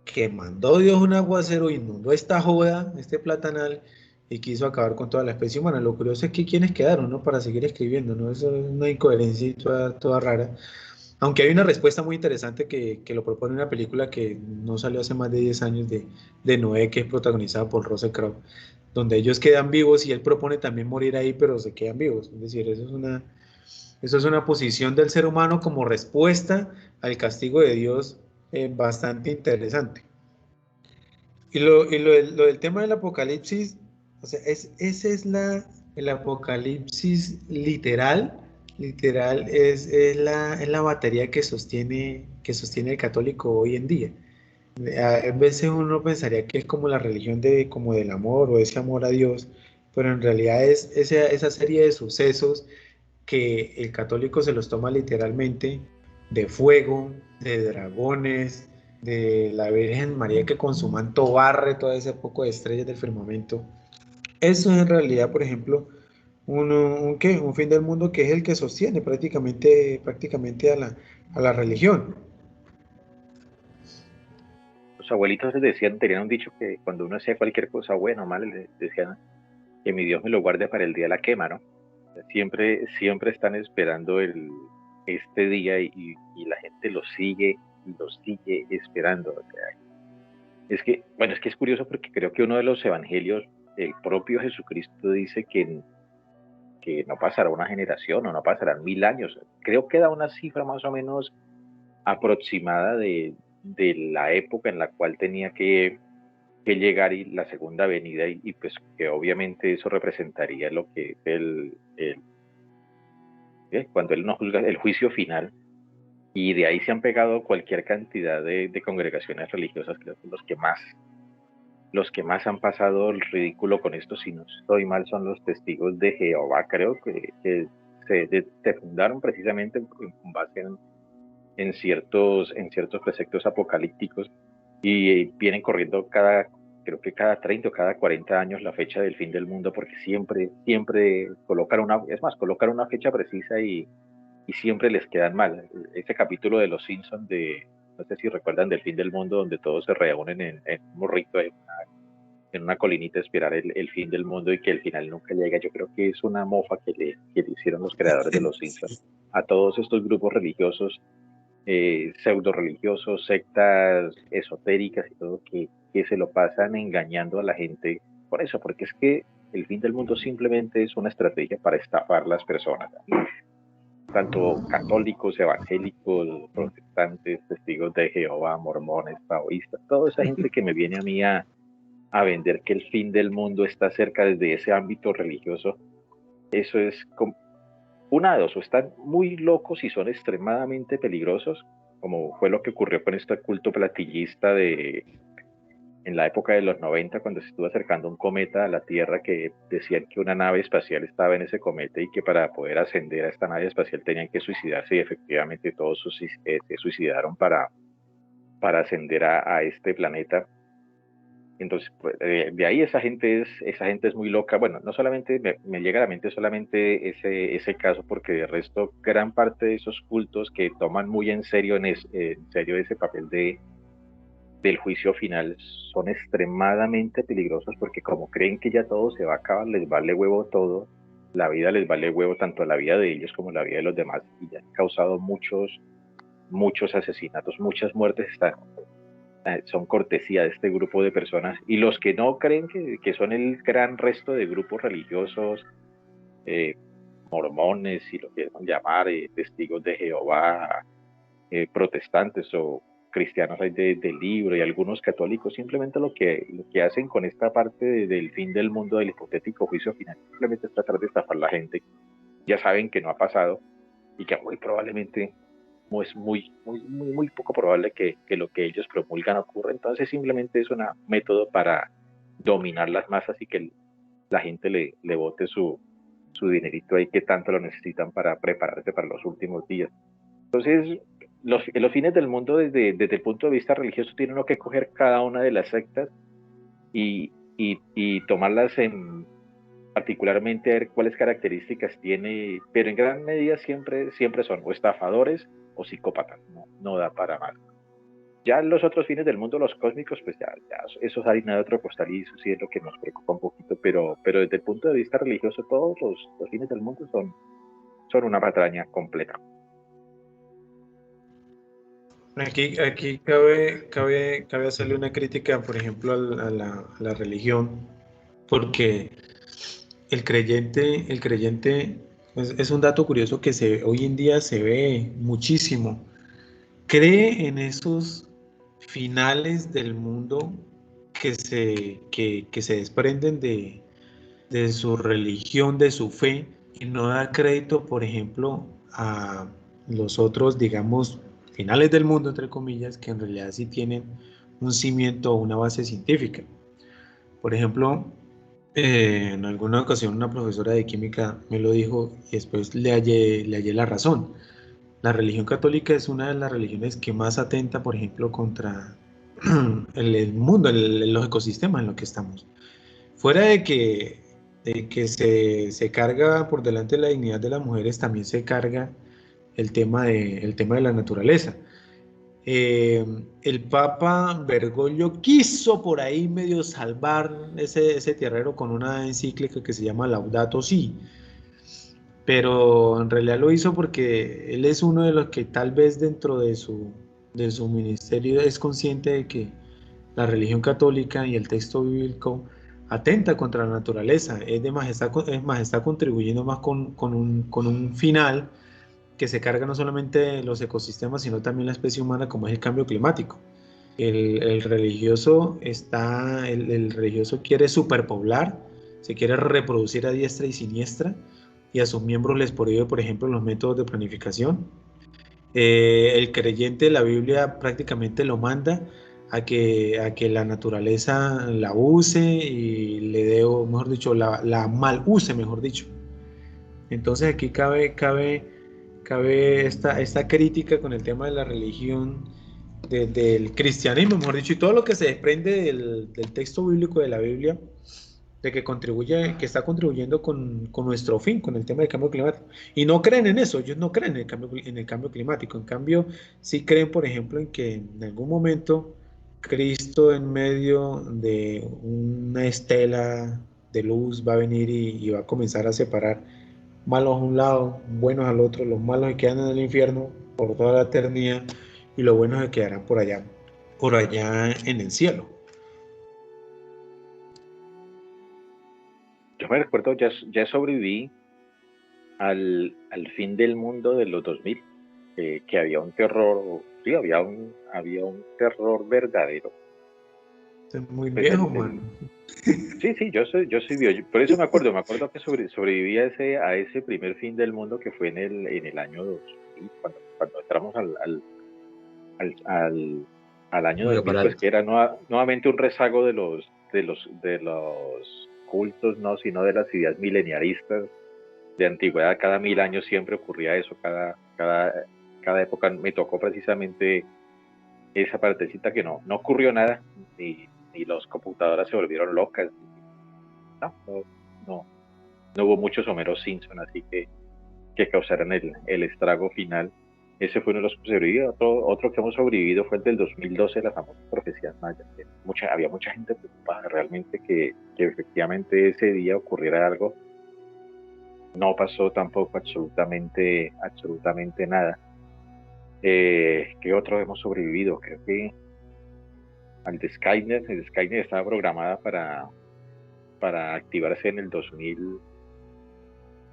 que mandó Dios un aguacero, inundó esta joda, este platanal, y quiso acabar con toda la especie humana. Lo curioso es que quienes quedaron, ¿no? Para seguir escribiendo, ¿no? Eso es una incoherencia toda rara. Aunque hay una respuesta muy interesante que lo propone una película que no salió hace más de 10 años de Noé, que es protagonizada por Russell Crowe, donde ellos quedan vivos y él propone también morir ahí, pero se quedan vivos. Es decir, eso es una posición del ser humano como respuesta al castigo de Dios, bastante interesante. Y lo del tema del apocalipsis, o sea, ese es el apocalipsis literal, literal, es la batería que sostiene el católico hoy en día. A veces uno pensaría que es como la religión como del amor o ese amor a Dios, pero en realidad es esa serie de sucesos que el católico se los toma literalmente, de fuego, de dragones, de la Virgen María que con su manto barre todo ese poco de estrellas del firmamento. Eso es en realidad, por ejemplo, un fin del mundo que es el que sostiene prácticamente a la religión.
Los abuelitos les decían, tenían un dicho que cuando uno hacía cualquier cosa buena o mala, les decían que mi Dios me lo guarde para el día de la quema, ¿no? O sea, siempre están esperando este día y la gente lo sigue esperando. O sea, es que es curioso porque creo que uno de los evangelios, el propio Jesucristo dice que no pasará una generación o no pasarán 1000 años. Creo que da una cifra más o menos aproximada de la época en la cual tenía que llegar y la segunda venida y pues que obviamente eso representaría lo que es cuando él nos juzga el juicio final y de ahí se han pegado cualquier cantidad de congregaciones religiosas, creo que los que más han pasado el ridículo con esto, si no estoy mal, son los testigos de Jehová, creo que se fundaron precisamente con base en ciertos preceptos apocalípticos y vienen corriendo creo que cada 30 o cada 40 años la fecha del fin del mundo porque siempre colocan una fecha precisa y siempre les quedan mal. Ese capítulo de Los Simpsons no sé si recuerdan del fin del mundo donde todos se reúnen en un morrito en una colinita a esperar el fin del mundo y que el final nunca llega. Yo creo que es una mofa que le hicieron los creadores de Los Simpsons a todos estos grupos religiosos, pseudo religiosos, sectas esotéricas y todo, que se lo pasan engañando a la gente por eso, porque es que el fin del mundo simplemente es una estrategia para estafar las personas, tanto católicos, evangélicos, protestantes, testigos de Jehová, mormones, taoístas, toda esa gente que me viene a mí a vender que el fin del mundo está cerca desde ese ámbito religioso, eso es como una de dos, o están muy locos y son extremadamente peligrosos, como fue lo que ocurrió con este culto platillista en la época de los 90, cuando se estuvo acercando un cometa a la Tierra, que decían que una nave espacial estaba en ese cometa y que para poder ascender a esta nave espacial tenían que suicidarse y efectivamente todos se suicidaron para ascender a este planeta. Entonces, pues, de ahí esa gente es muy loca. Bueno, no solamente me llega a la mente solamente ese caso, porque de resto, gran parte de esos cultos que toman muy en serio ese papel del juicio final son extremadamente peligrosos porque como creen que ya todo se va a acabar, les vale huevo todo, la vida les vale huevo tanto la vida de ellos como la vida de los demás y ya han causado muchos asesinatos, muchas muertes son cortesía de este grupo de personas y los que no creen que son el gran resto de grupos religiosos, eh, mormones, si lo quieren llamar, testigos de Jehová, protestantes o cristianos hay del libro y algunos católicos, simplemente lo que hacen con esta parte del fin del mundo, del hipotético juicio final, simplemente es tratar de estafar a la gente. Ya saben que no ha pasado y que muy probablemente no es muy poco probable que lo que ellos promulgan ocurra. Entonces simplemente es un método para dominar las masas y que la gente le bote su dinerito ahí que tanto lo necesitan para prepararse para los últimos días. Entonces, los fines del mundo desde el punto de vista religioso tiene uno que coger cada una de las sectas y tomarlas particularmente a ver cuáles características tiene, pero en gran medida siempre son o estafadores o psicópatas, no da para más. Ya los otros fines del mundo, los cósmicos, pues ya eso es harina de otro costal y eso sí es lo que nos preocupa un poquito, pero desde el punto de vista religioso todos los fines del mundo son una patraña completa.
Aquí cabe hacerle una crítica, por ejemplo, a la religión, porque el creyente es un dato curioso que hoy en día se ve muchísimo. Cree en esos finales del mundo que se desprenden de su religión, de su fe, y no da crédito, por ejemplo, a los otros, digamos, finales del mundo, entre comillas, que en realidad sí tienen un cimiento o una base científica. Por ejemplo, en alguna ocasión una profesora de química me lo dijo y después le hallé la razón. La religión católica es una de las religiones que más atenta, por ejemplo, contra el mundo, los ecosistemas en los que estamos. Fuera de que se carga por delante la dignidad de las mujeres, también se carga el tema de la naturaleza. El Papa Bergoglio quiso por ahí medio salvar ese tierrero con una encíclica que se llama Laudato Si, pero en realidad lo hizo porque él es uno de los que tal vez dentro de su ministerio es consciente de que la religión católica y el texto bíblico atenta contra la naturaleza, es más, está contribuyendo más con un final que se carga no solamente los ecosistemas, sino también la especie humana, como es el cambio climático. El religioso el religioso quiere superpoblar, se quiere reproducir a diestra y siniestra, y a sus miembros les prohíbe, por ejemplo, los métodos de planificación. El creyente, la Biblia prácticamente lo manda a que la naturaleza la use y le dé, o mejor dicho, la mal use, mejor dicho. Entonces aquí cabe esta crítica con el tema de la religión, del cristianismo, mejor dicho, y todo lo que se desprende del texto bíblico de la Biblia, de que contribuye, que está contribuyendo con nuestro fin, con el tema del cambio climático. Y no creen en eso, ellos no creen en el cambio climático. En cambio, sí creen, por ejemplo, en que en algún momento Cristo en medio de una estela de luz va a venir y va a comenzar a separar malos a un lado, buenos al otro, los malos se quedan en el infierno por toda la eternidad y los buenos se quedarán por allá en el cielo.
Yo me recuerdo, ya sobreviví al fin del mundo de los 2000, que había un terror, sí, había un terror verdadero.
Es muy
Pues
viejo, man.
sí, yo soy viejo, por eso me acuerdo que sobreviví a ese primer fin del mundo que fue en el año 2000, cuando entramos al año
Oiga,
2000,
para,
pues que era nuevamente un rezago de los cultos, no, sino de las ideas mileniaristas de antigüedad. Cada 1000 años siempre ocurría eso, cada época me tocó precisamente esa partecita que no ocurrió nada, ni las computadoras se volvieron locas. No, no hubo muchos Homeros Simpson, así que causaran el estrago final. Ese fue uno de los que sobrevivió. Otro que hemos sobrevivido fue el del 2012, la famosa profecía maya. Había mucha gente preocupada realmente que efectivamente ese día ocurriera algo. No pasó tampoco absolutamente nada. ¿Qué otro hemos sobrevivido? Creo que al de Skynet. El Skynet estaba programada para activarse en el 2000,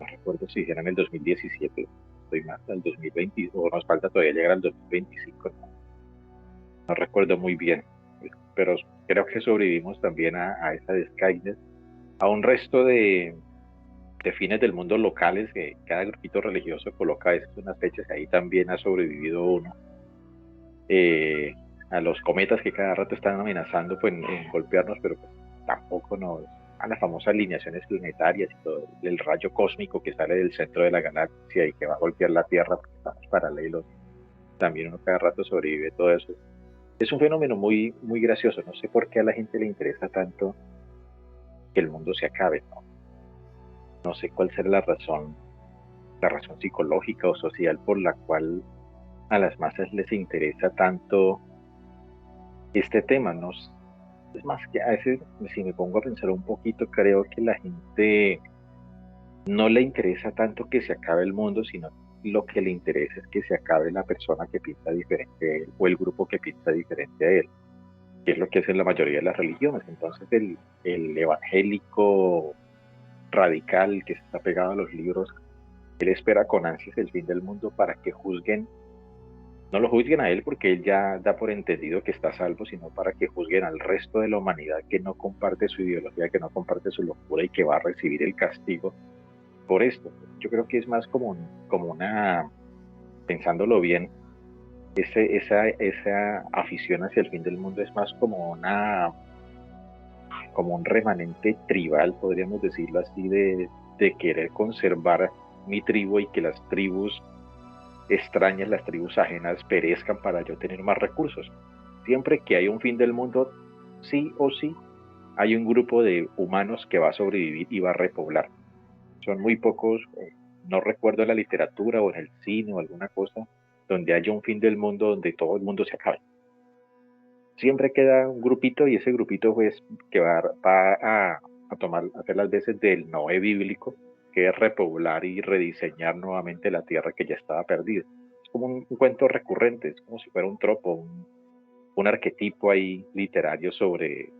no recuerdo si era en el 2017, estoy más, al 2020, o nos falta todavía llegar al 2025, no recuerdo muy bien, pero creo que sobrevivimos también a esa de Skynet, a un resto de fines del mundo locales que cada grupito religioso coloca unas fechas, y ahí también ha sobrevivido uno. A los cometas que cada rato están amenazando pues, en golpearnos, pero pues, tampoco a las famosas alineaciones planetarias y todo, el rayo cósmico que sale del centro de la galaxia y que va a golpear la Tierra porque estamos paralelos, también uno cada rato sobrevive todo eso. Es un fenómeno muy, muy gracioso, no sé por qué a la gente le interesa tanto que el mundo se acabe, no sé cuál será la razón psicológica o social por la cual a las masas les interesa tanto este tema, ¿no? Es más que a veces, si me pongo a pensar un poquito, creo que la gente no le interesa tanto que se acabe el mundo, sino lo que le interesa es que se acabe la persona que piensa diferente a él o el grupo que piensa diferente a él, que es lo que hacen la mayoría de las religiones. Entonces el evangélico radical que está pegado a los libros, él espera con ansias el fin del mundo para que no lo juzguen a él porque él ya da por entendido que está salvo, sino para que juzguen al resto de la humanidad que no comparte su ideología, que no comparte su locura y que va a recibir el castigo por esto. Yo creo que es más como una, pensándolo bien, esa afición hacia el fin del mundo es más como un remanente tribal, podríamos decirlo así, de querer conservar mi tribu y que las tribus extrañas, las tribus ajenas perezcan para yo tener más recursos. Siempre que hay un fin del mundo, sí o sí, hay un grupo de humanos que va a sobrevivir y va a repoblar. Son muy pocos, no recuerdo en la literatura o en el cine o alguna cosa, donde haya un fin del mundo donde todo el mundo se acabe. Siempre queda un grupito y ese grupito pues que va a hacer las veces del Noé bíblico, que es repoblar y rediseñar nuevamente la tierra que ya estaba perdida. Es como un cuento recurrente, es como si fuera un tropo, un arquetipo ahí literario sobre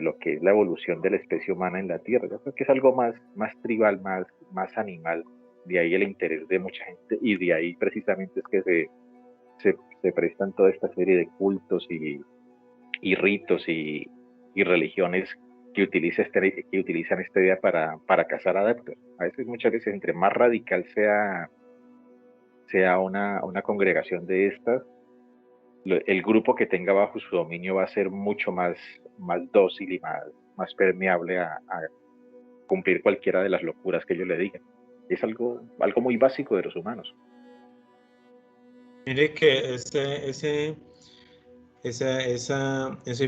lo que es la evolución de la especie humana en la tierra. Yo creo que es algo más tribal, más animal. De ahí el interés de mucha gente y de ahí precisamente es que se prestan toda esta serie de cultos y ritos y religiones que utilizan esta idea para cazar adeptos. A veces, muchas veces, entre más radical sea una congregación de estas, el grupo que tenga bajo su dominio va a ser mucho más dócil y más permeable a cumplir cualquiera de las locuras que ellos le digan. Es algo muy básico de los humanos.
Mire que ese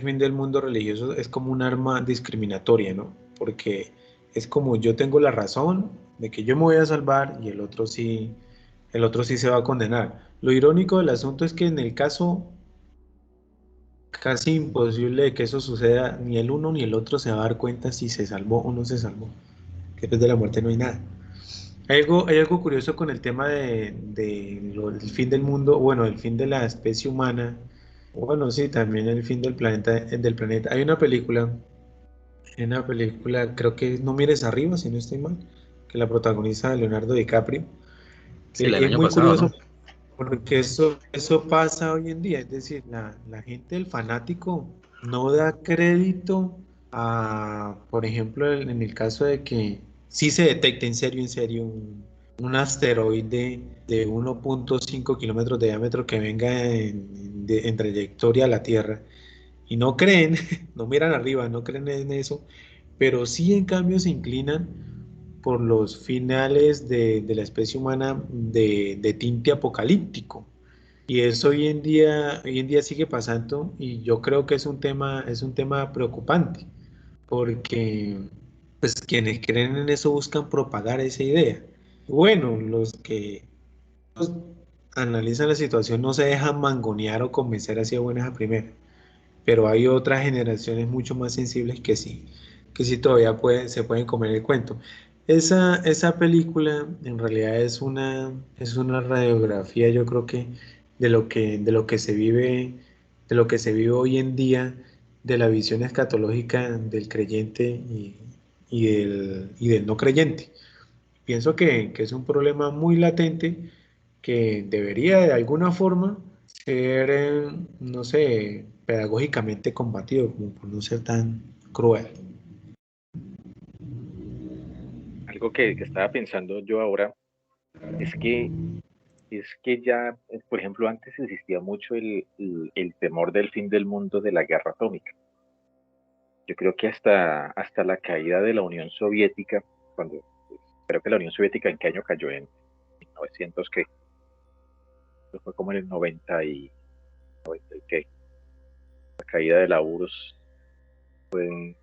fin del mundo religioso es como un arma discriminatoria, ¿no? Porque es como yo tengo la razón de que yo me voy a salvar y el otro sí se va a condenar. Lo irónico del asunto es que en el caso casi imposible de que eso suceda, ni el uno ni el otro se va a dar cuenta si se salvó o no se salvó, que después de la muerte no hay nada. Hay algo curioso con el tema del fin del mundo, bueno, el fin de la especie humana, bueno, sí, también el fin del planeta. Hay una película, creo que es No mires arriba, si no estoy mal, que la protagoniza Leonardo DiCaprio,
Sí, el
que es
año
muy
pasado,
curioso
¿no?
porque eso pasa hoy en día, es decir, la gente, el fanático, no da crédito a, por ejemplo, en el caso de que sí se detecte en serio, un asteroide de 1.5 kilómetros de diámetro que venga en trayectoria a la Tierra, y no creen, no miran arriba, no creen en eso, pero sí en cambio se inclinan por los finales de la especie humana de tinte apocalíptico. Y eso hoy en día sigue pasando y yo creo que es un tema preocupante, porque pues quienes creen en eso buscan propagar esa idea. Bueno, los que analizan la situación no se dejan mangonear o convencer así de buenas a primeras, pero hay otras generaciones mucho más sensibles que sí todavía se pueden comer el cuento. Esa película en realidad es una radiografía, yo creo que de lo que se vive, de lo que se vive hoy en día, de la visión escatológica del creyente y del no creyente. Pienso que es un problema muy latente que debería de alguna forma ser, no sé, pedagógicamente combatido, como por no ser tan cruel.
Algo que estaba pensando yo ahora es que, es que ya, por ejemplo, antes existía mucho el temor del fin del mundo de la guerra atómica. Yo creo que hasta la caída de la Unión Soviética, cuando, pues, creo que la Unión Soviética, ¿en qué año cayó? En 1900, ¿qué? Eso fue como en el 90 y, 90 y qué. La caída de la URSS fue en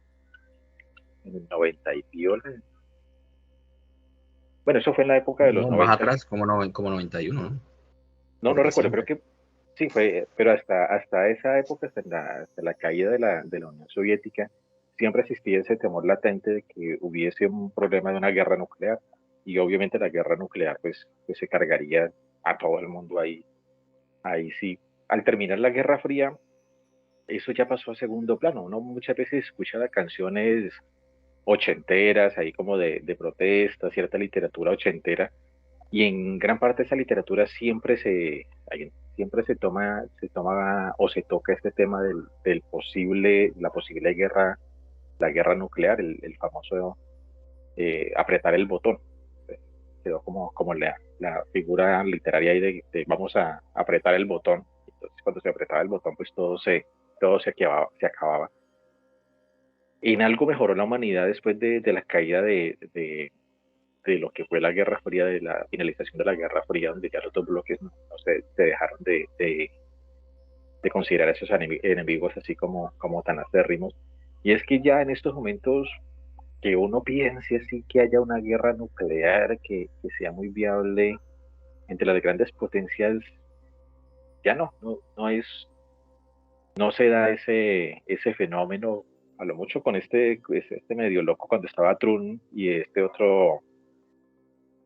el 90 y piola. Bueno, eso fue en la época de los
No, más
90.
atrás, como 91, ¿no?
No,
Por
no recuerdo, creo
diciembre.
que sí fue, pero hasta esa época, hasta la caída de la Unión Soviética, siempre existía ese temor latente de que hubiese un problema de una guerra nuclear. Y obviamente la guerra nuclear, pues se cargaría a todo el mundo ahí sí. Al terminar la Guerra Fría, eso ya pasó a segundo plano. Uno muchas veces escucha las canciones ochenteras, ahí como de protesta, cierta literatura ochentera, y en gran parte de esa literatura siempre se toma o se toca este tema la posible guerra, la guerra nuclear, el famoso apretar el botón. Quedó como la figura literaria ahí de vamos a apretar el botón. Entonces cuando se apretaba el botón, pues todo se acababa. En algo mejoró la humanidad después de la caída de lo que fue la Guerra Fría, de la finalización de la Guerra Fría, donde ya los dos bloques no se dejaron de considerar a esos enemigos así como tan acérrimos. Y es que ya en estos momentos que uno piense así que haya una guerra nuclear que sea muy viable entre las grandes potencias, ya no se da ese fenómeno, a lo mucho con este medio loco cuando estaba Trump y este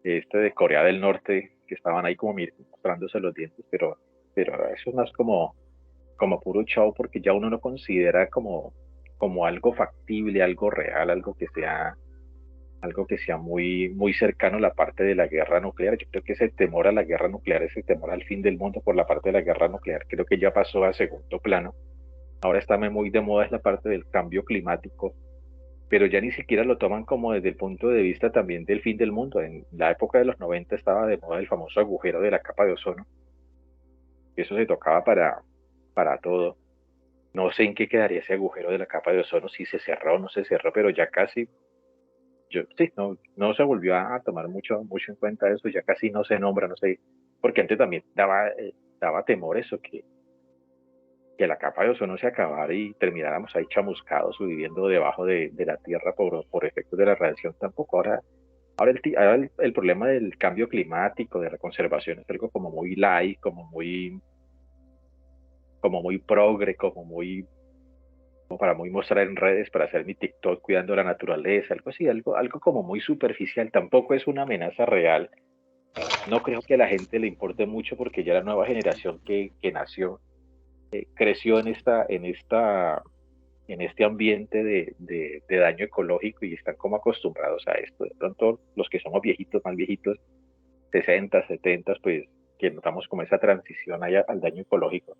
de Corea del Norte, que estaban ahí como mostrándose los dientes, pero eso no es como puro show, porque ya uno no considera como algo factible, algo real, algo que sea muy, muy cercano a la parte de la guerra nuclear. Yo creo que ese temor a la guerra nuclear, ese temor al fin del mundo por la parte de la guerra nuclear, creo que ya pasó a segundo plano. Ahora está muy de moda es la parte del cambio climático, pero ya ni siquiera lo toman como desde el punto de vista también del fin del mundo. En la época de los 90 estaba de moda el famoso agujero de la capa de ozono, que eso se tocaba para todo. No sé en qué quedaría ese agujero de la capa de ozono, si se cerró o no se cerró, pero ya casi, sí, no se volvió a tomar mucho en cuenta eso, ya casi no se nombra, no sé, porque antes también daba temor eso, que la capa de ozono se acabara y termináramos ahí chamuscados o viviendo debajo de la tierra por efectos de la radiación tampoco. Ahora el problema del cambio climático, de la conservación, es algo como muy light, como muy progre, como para muy mostrar en redes, para hacer mi TikTok cuidando la naturaleza, algo así, algo como muy superficial. Tampoco es una amenaza real. No creo que a la gente le importe mucho porque ya la nueva generación que nació, creció en este ambiente de daño ecológico y están como acostumbrados a esto. De pronto, los que somos viejitos, más viejitos, 60, 70, pues que notamos como esa transición al daño ecológico,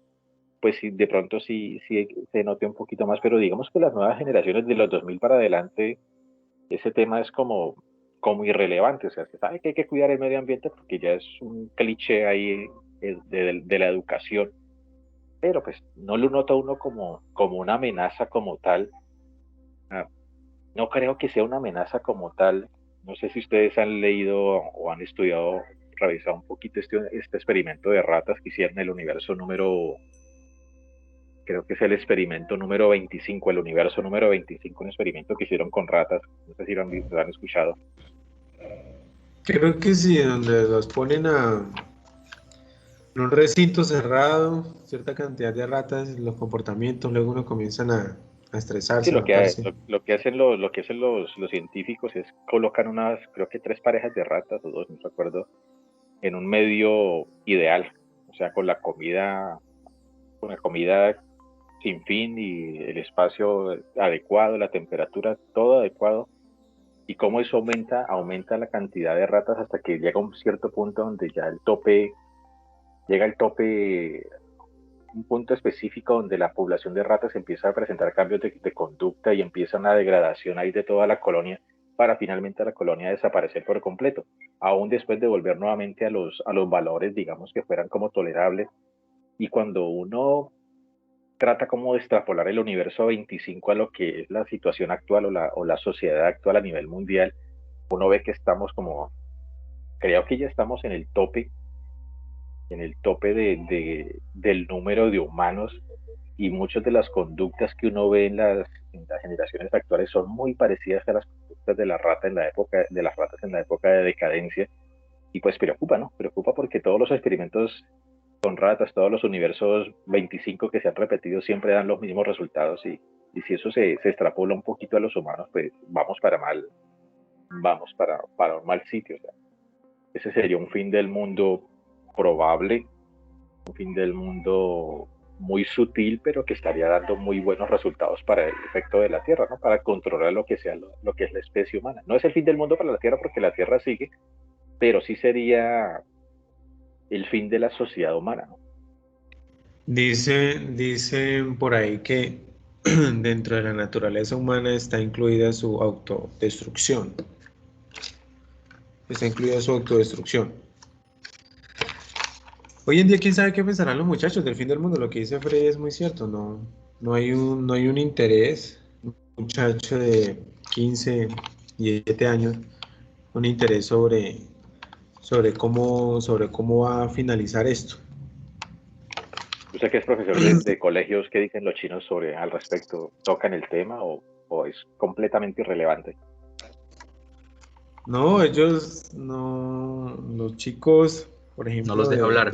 pues sí, de pronto sí se note un poquito más, pero digamos que las nuevas generaciones de los 2000 para adelante, ese tema es como irrelevante, o sea, se sabe que hay que cuidar el medio ambiente porque ya es un cliché ahí de la educación, pero pues no lo nota uno como una amenaza como tal. Ah, no creo que sea una amenaza como tal. No sé si ustedes han leído o han estudiado revisado un poquito este experimento de ratas que hicieron en el universo creo que es el experimento número 25, el universo número 25, un experimento que hicieron con ratas, no sé si lo han escuchado.
Creo que sí, donde los ponen en un recinto cerrado, cierta cantidad de ratas, los comportamientos, luego uno comienzan a
Sí,
estresarse, a notarse.
lo que hacen, lo que hacen los científicos es colocan creo que 3 parejas de ratas o 2, no recuerdo, en un medio ideal, o sea, con la comida sin fin y el espacio adecuado, la temperatura, todo adecuado. Y cómo eso aumenta la cantidad de ratas hasta que llega a un cierto punto donde ya llega el tope, un punto específico donde la población de ratas empieza a presentar cambios de conducta y empieza una degradación ahí de toda la colonia para finalmente la colonia desaparecer por completo, aún después de volver nuevamente a los valores, digamos, que fueran como tolerables. Y cuando uno trata como de extrapolar el universo 25 a lo que es la situación actual o la sociedad actual a nivel mundial, uno ve que estamos creo que ya estamos en el tope del número de humanos y muchas de las conductas que uno ve en las generaciones actuales son muy parecidas a las conductas de de las ratas en la época de decadencia y pues preocupa, ¿no? Preocupa porque todos los experimentos con ratas, todos los universos 25 que se han repetido siempre dan los mismos resultados y si eso se extrapola un poquito a los humanos, pues vamos para un mal sitio. O sea, ese sería un fin del mundo probable, un fin del mundo muy sutil, pero que estaría dando muy buenos resultados para el efecto de la Tierra, ¿no? Para controlar lo que sea lo que es la especie humana. No es el fin del mundo para la Tierra porque la Tierra sigue, pero sí sería el fin de la sociedad humana, ¿no?
Dicen por ahí que dentro de la naturaleza humana está incluida su autodestrucción. Está incluida su autodestrucción. Hoy en día, quién sabe qué pensarán los muchachos del fin del mundo. Lo que dice Freddy es muy cierto. No hay un interés. Un muchacho de 15, 17 años, un interés sobre cómo va a finalizar esto.
¿Usted que es profesor de colegios, qué dicen los chinos al respecto? ¿Tocan el tema o es completamente irrelevante?
No, ellos no, los chicos, por
No los
ejemplo,
deja hablar.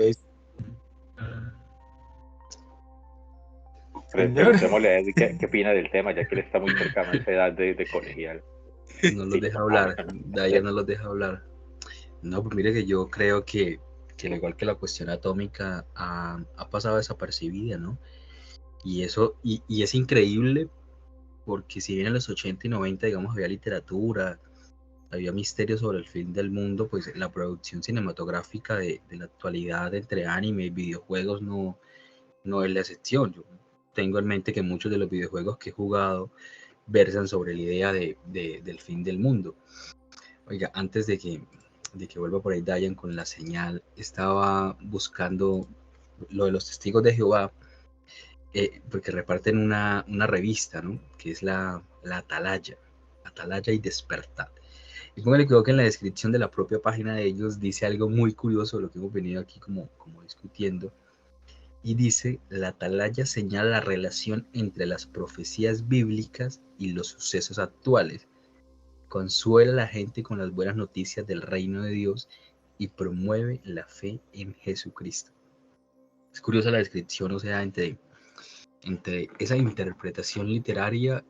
Señor.
Preguntémosle a Eddie qué opina del tema, ya que él está muy cercano a esa edad de colegial.
No los deja hablar. Dayan no los deja hablar. No, pues mire que yo creo que al igual que la cuestión atómica ha pasado desapercibida, ¿no? Y eso, y es increíble porque si bien en los 80 y 90, digamos, había literatura, había misterios sobre el fin del mundo, pues la producción cinematográfica de la actualidad entre anime y videojuegos no es la excepción. Yo tengo en mente que muchos de los videojuegos que he jugado versan sobre la idea del fin del mundo. Oiga, antes de que vuelva por ahí Dayan con la señal, estaba buscando lo de los testigos de Jehová, porque reparten una revista, ¿no? Que es la Atalaya y Despertar. Y póngale que en la descripción de la propia página de ellos dice algo muy curioso de lo que hemos venido aquí como discutiendo. Y dice, la Atalaya señala la relación entre las profecías bíblicas y los sucesos actuales. Consuela a la gente con las buenas noticias del reino de Dios y promueve la fe en Jesucristo. Es curiosa la descripción, o sea, entre esa interpretación literaria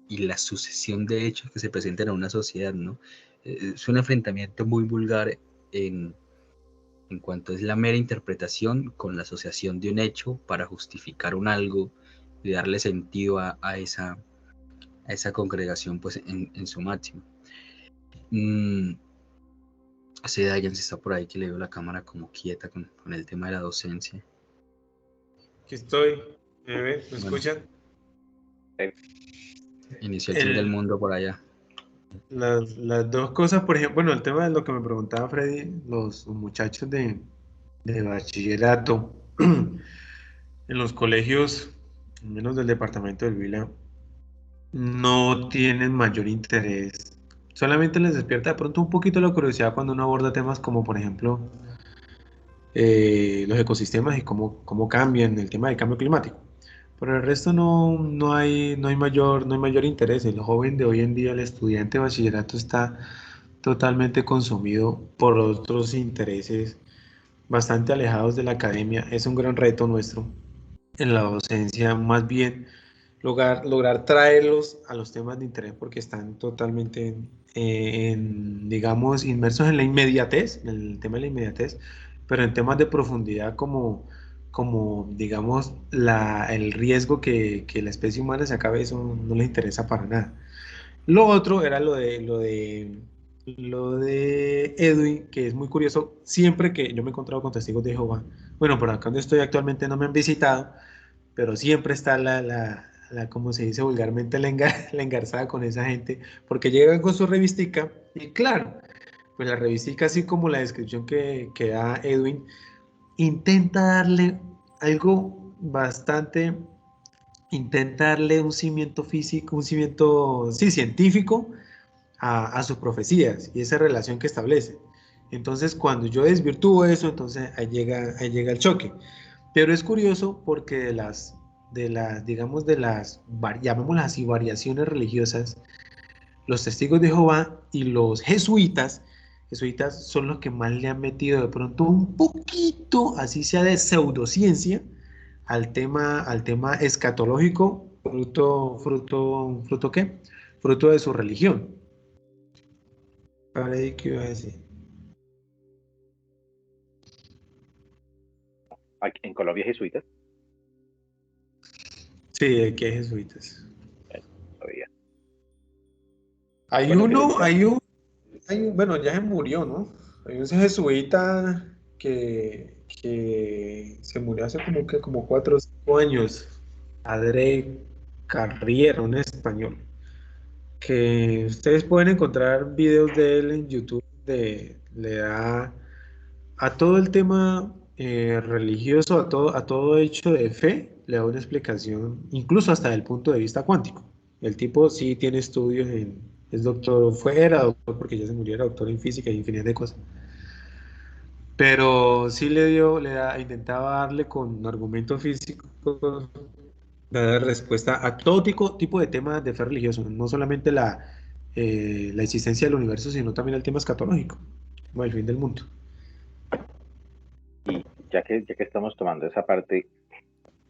y la sucesión de hechos que se presentan en una sociedad, ¿no? Es un enfrentamiento muy vulgar en cuanto es la mera interpretación con la asociación de un hecho para justificar un algo y darle sentido a esa congregación pues en su máximo. Sí, Dayan, si está por ahí, que le veo la cámara como quieta con el tema de la docencia.
Aquí estoy. ¿Me escuchan?
Inició el fin del mundo por allá.
Las dos cosas, por ejemplo, bueno, el tema de lo que me preguntaba Freddy, los muchachos de bachillerato en los colegios, al menos del departamento del Vila, no tienen mayor interés Solamente les despierta de pronto un poquito la curiosidad cuando uno aborda temas como, por ejemplo, los ecosistemas y cómo cambian el tema del cambio climático. Pero el resto no hay mayor interés. El joven de hoy en día, el estudiante de bachillerato, está totalmente consumido por otros intereses bastante alejados de la academia. Es un gran reto nuestro en la docencia, más bien lograr traerlos a los temas de interés porque están totalmente, digamos, inmersos en la inmediatez, en el tema de la inmediatez, pero en temas de profundidad como digamos, el riesgo que la especie humana se acabe, eso no les interesa para nada. Lo otro era lo de Edwin, que es muy curioso. Siempre que yo me he encontrado con testigos de Jehová, bueno, por acá donde estoy actualmente no me han visitado, pero siempre está como se dice vulgarmente, la engarzada con esa gente, porque llegan con su revistica y claro, pues la revistica, así como la descripción que da Edwin, intenta darle algo bastante, intenta darle un cimiento físico, un cimiento, sí, científico a sus profecías y esa relación que establece. Entonces, cuando yo desvirtúo eso, entonces ahí llega el choque. Pero es curioso porque digamos, llamémoslas así, variaciones religiosas, los testigos de Jehová y los jesuitas son los que más le han metido de pronto un poquito, así sea de pseudociencia, al tema escatológico, fruto ¿qué? Fruto de su religión. Ahora, ¿qué iba a decir?
Aquí en Colombia jesuitas,
Sí, aquí hay jesuitas.
todavía.
Hay
Bueno, que
uno, bueno, ya se murió, ¿no? Hay un jesuita que se murió hace como 4 o 5 años, Padre Carriera, un español, que ustedes pueden encontrar videos de él en YouTube, le da a todo el tema religioso, a todo hecho de fe, le da una explicación, incluso hasta del punto de vista cuántico. El tipo sí tiene estudios es doctor, era doctor porque ya se murió, era doctor en física y infinidad de cosas. Pero sí intentaba darle con argumentos físicos, dar respuesta a todo tipo de temas de fe religioso, no solamente la existencia del universo, sino también el tema escatológico, como el fin del mundo.
y ya que estamos tomando esa parte,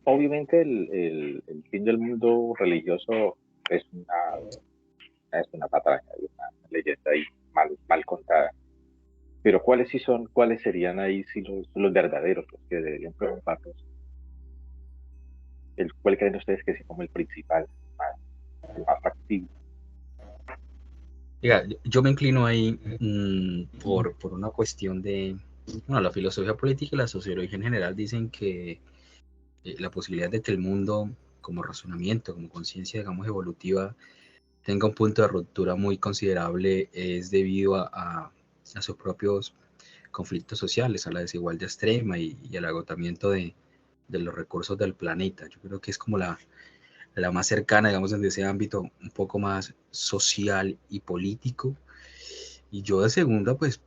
obviamente el fin del mundo religioso es una patraña, es una leyenda ahí mal contada. Pero cuáles serían ahí sí los verdaderos, los que deberían preocuparnos? ¿Cuál creen ustedes que sea como el principal, más, el más factible?
Diga, yo me inclino ahí por una cuestión de, bueno, la filosofía política y la sociología en general dicen que la posibilidad de que el mundo como razonamiento, como conciencia, digamos, evolutiva, tenga un punto de ruptura muy considerable es debido a sus propios conflictos sociales, a la desigualdad extrema y al agotamiento de los recursos del planeta. Yo creo que es como la más cercana, digamos, en ese ámbito un poco más social y político. Y yo de segunda, pues,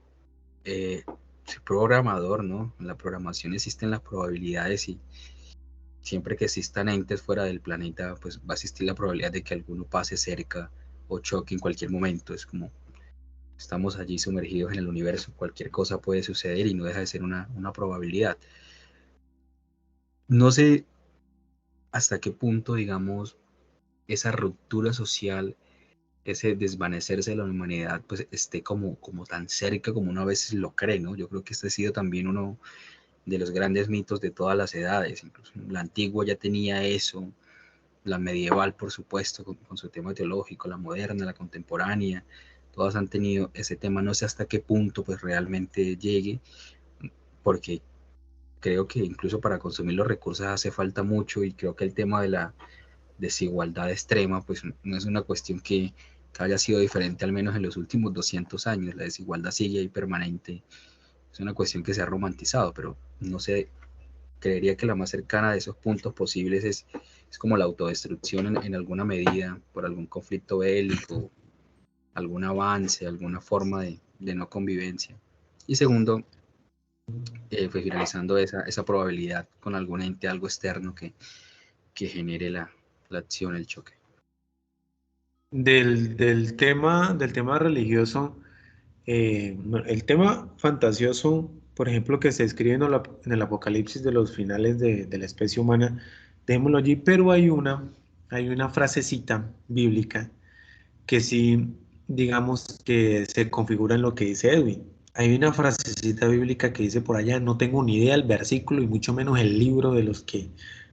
soy programador, ¿no? En la programación existen las probabilidades y siempre que existan entes fuera del planeta, pues va a existir la probabilidad de que alguno pase cerca o choque en cualquier momento. Es como estamos allí sumergidos en el universo, cualquier cosa puede suceder y no deja de ser una probabilidad. No sé hasta qué punto, digamos, esa ruptura social, ese desvanecerse de la humanidad, pues esté como tan cerca como uno a veces lo cree, ¿no? Yo creo que este ha sido también uno de los grandes mitos de todas las edades, incluso la antigua ya tenía eso, la medieval, por supuesto, con su tema teológico, la moderna, la contemporánea, todas han tenido ese tema, no sé hasta qué punto pues realmente llegue, porque creo que incluso para consumir los recursos hace falta mucho y creo que el tema de la desigualdad extrema pues no es una cuestión que haya sido diferente al menos en los últimos 200 años, la desigualdad sigue ahí permanente, es una cuestión que se ha romantizado, pero no sé, creería que la más cercana de esos puntos posibles es como la autodestrucción en alguna medida por algún conflicto bélico, algún avance, alguna forma de no convivencia. Y segundo, pues finalizando esa probabilidad con algún ente, algo externo que genere la acción, el choque.
Del tema religioso, el tema fantasioso, por ejemplo, que se escribe en el Apocalipsis de los finales de la especie humana, dejémoslo allí, pero hay una frasecita bíblica que sí, digamos, que se configura en lo que dice Edwin. Hay una frasecita bíblica que dice por allá, no tengo ni idea del versículo y mucho menos el libro de los que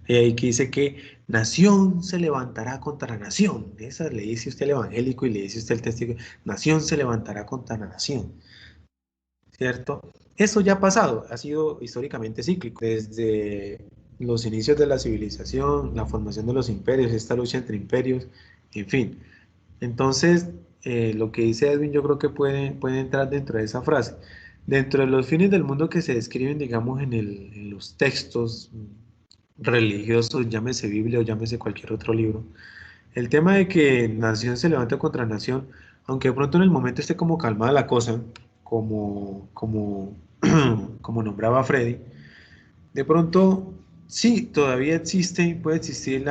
hay ahí, que dice que nación se levantará contra nación. Esa le dice usted el evangélico y le dice usted el testigo, nación se levantará contra nación, ¿cierto? Eso ya ha pasado, ha sido históricamente cíclico, desde los inicios de la civilización, la formación de los imperios, esta lucha entre imperios, en fin. Entonces, lo que dice Edwin yo creo que puede entrar dentro de esa frase. Dentro de los fines del mundo que se describen, digamos, en los textos religiosos, llámese Biblia o llámese cualquier otro libro, el tema de que nación se levanta contra nación, aunque de pronto en el momento esté como calmada la cosa, como, como nombraba Freddy, de pronto sí, todavía existe, puede existir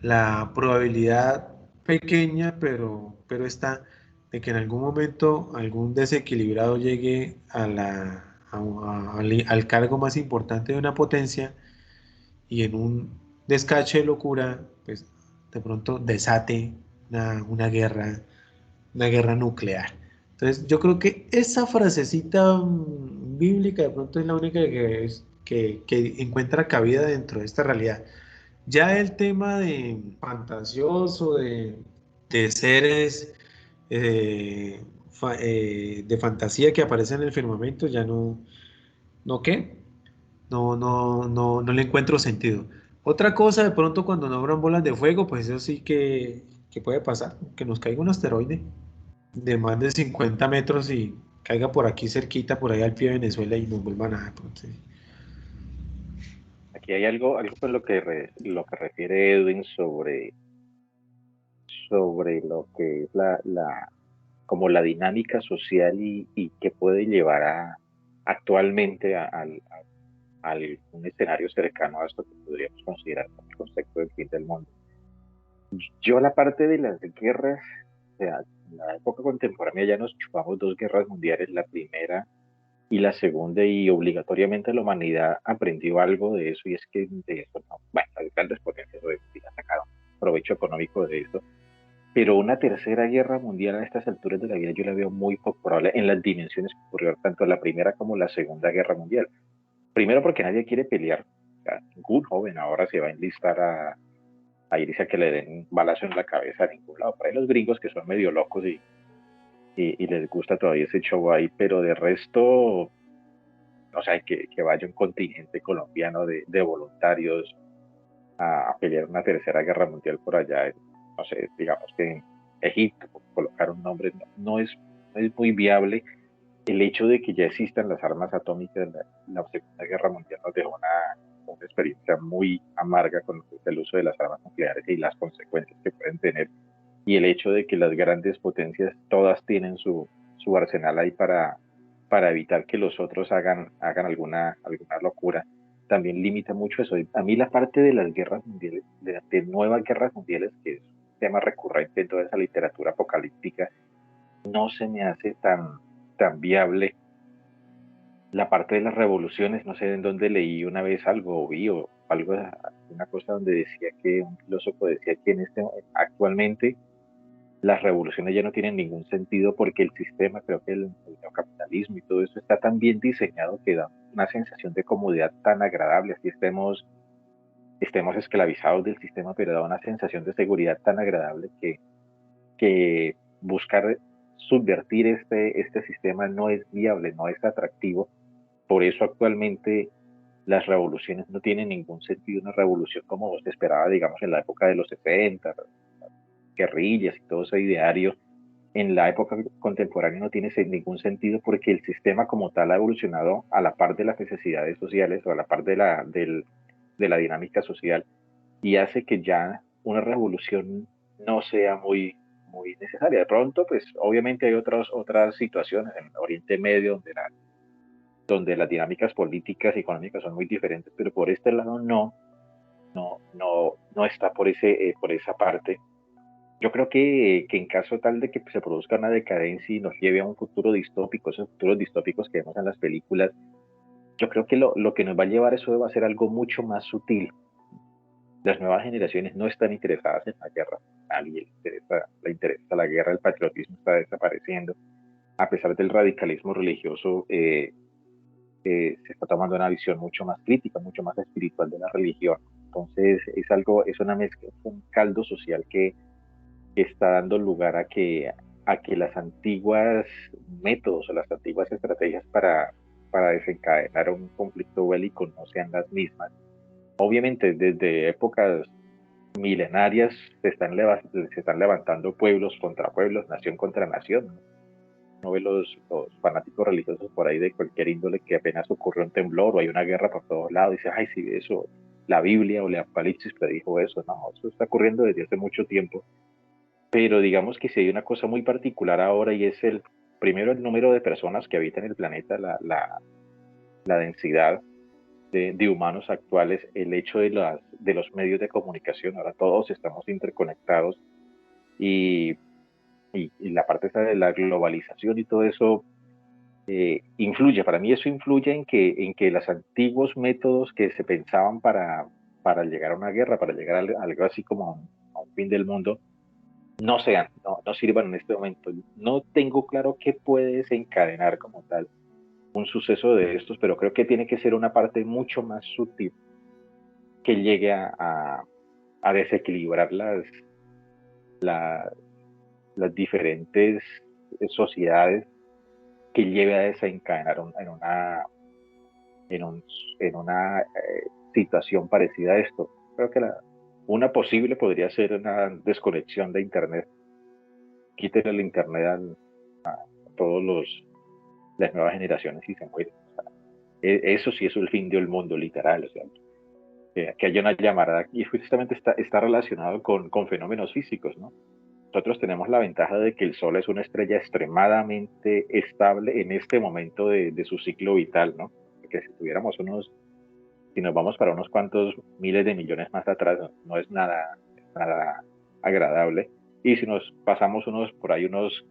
la probabilidad pequeña, pero está, de que en algún momento algún desequilibrado llegue al cargo más importante de una potencia y en un descache de locura, pues de pronto desate una guerra nuclear. Entonces, yo creo que esa frasecita bíblica de pronto es la única que encuentra cabida dentro de esta realidad. Ya el tema de fantasioso, de seres de fantasía que aparecen en el firmamento, ya ¿no qué? No le encuentro sentido. Otra cosa, de pronto cuando nombran bolas de fuego, pues eso sí que puede pasar, que nos caiga un asteroide de más de 50 metros y caiga por aquí cerquita, por ahí al pie de Venezuela y nos vuelva nada. Entonces,
Aquí hay algo con lo que refiere Edwin sobre lo que es como la dinámica social y que puede llevar actualmente un escenario cercano a esto que podríamos considerar como el concepto del fin del mundo. Yo la parte de las guerras, o sea, en la época contemporánea ya nos chupamos dos guerras mundiales, la primera y la segunda, y obligatoriamente la humanidad aprendió algo de eso, y es que de eso no, bueno, las grandes potencias obviamente ya sacaron provecho económico de eso, pero una tercera guerra mundial a estas alturas de la vida yo la veo muy poco probable en las dimensiones que ocurrió tanto la primera como la segunda guerra mundial. Primero porque nadie quiere pelear, o sea, ningún joven ahora se va a enlistar a irse a que le den un balazo en la cabeza a ningún lado. Por ahí los gringos que son medio locos y les gusta todavía ese show ahí, pero de resto, o sea, que vaya un contingente colombiano de voluntarios a pelear una tercera guerra mundial por allá, no sé, digamos que en Egipto, por colocar un nombre, no es muy viable. El hecho de que ya existan las armas atómicas, la Segunda Guerra Mundial nos dejó una experiencia muy amarga con el uso de las armas nucleares y las consecuencias que pueden tener. Y el hecho de que las grandes potencias todas tienen su arsenal ahí para evitar que los otros hagan alguna locura, también limita mucho eso. A mí la parte de las guerras mundiales, de nuevas guerras mundiales, que es un tema recurrente en toda esa literatura apocalíptica, no se me hace tan viable. La parte de las revoluciones, no sé en dónde leí una vez algo o vi o algo, una cosa donde decía que un filósofo decía que actualmente las revoluciones ya no tienen ningún sentido porque el sistema, creo que el neocapitalismo y todo eso está tan bien diseñado que da una sensación de comodidad tan agradable, así estemos esclavizados del sistema, pero da una sensación de seguridad tan agradable que buscar subvertir este sistema no es viable, no es atractivo. Por eso actualmente las revoluciones no tienen ningún sentido, una revolución como se esperaba, digamos, en la época de los 70, guerrillas y todo ese ideario, en la época contemporánea no tiene ningún sentido porque el sistema como tal ha evolucionado a la par de las necesidades sociales o a la par de la dinámica social y hace que ya una revolución no sea muy necesaria. De pronto, pues obviamente hay otras situaciones en Oriente Medio donde las dinámicas políticas y económicas son muy diferentes, pero por este lado no está por esa parte. Yo creo que en caso tal de que se produzca una decadencia y nos lleve a un futuro distópico, esos futuros distópicos que vemos en las películas, yo creo que lo que nos va a llevar eso va a ser algo mucho más sutil. Las nuevas generaciones no están interesadas en la guerra. A nadie le interesa la guerra, el patriotismo está desapareciendo. A pesar del radicalismo religioso, se está tomando una visión mucho más crítica, mucho más espiritual de la religión. Entonces es una mezcla, es un caldo social que está dando lugar a que las antiguas métodos o las antiguas estrategias para desencadenar un conflicto bélico no sean las mismas. Obviamente, desde épocas milenarias se están levantando pueblos contra pueblos, nación contra nación. No ve los fanáticos religiosos por ahí de cualquier índole que apenas ocurrió un temblor o hay una guerra por todos lados, dice, ay, sí, eso, la Biblia o el Apocalipsis predijo eso. No, eso está ocurriendo desde hace mucho tiempo. Pero digamos que si hay una cosa muy particular ahora y es primero el número de personas que habitan el planeta, la densidad de humanos actuales, el hecho de los medios de comunicación, ahora todos estamos interconectados y, y la parte esta de la globalización y todo eso influye, para mí eso influye en que los antiguos métodos que se pensaban para llegar a una guerra, para llegar a algo así como a un fin del mundo, no sirvan en este momento. No tengo claro qué puede desencadenar como tal un suceso de estos, pero creo que tiene que ser una parte mucho más sutil que llegue a desequilibrar la- las diferentes sociedades, que lleve a desencadenar en, un, en una situación parecida a esto. Creo que una posible podría ser una desconexión de Internet. Quiten el Internet a todos las nuevas generaciones y se mueren. O sea, eso sí es el fin del mundo, literal. O sea, que haya una llamarada y justamente está relacionado con fenómenos físicos, ¿no? Nosotros tenemos la ventaja de que el Sol es una estrella extremadamente estable en este momento de su ciclo vital, ¿no? Porque si nos vamos para unos cuantos miles de millones más atrás, no es nada agradable. Y si nos pasamos por ahí unos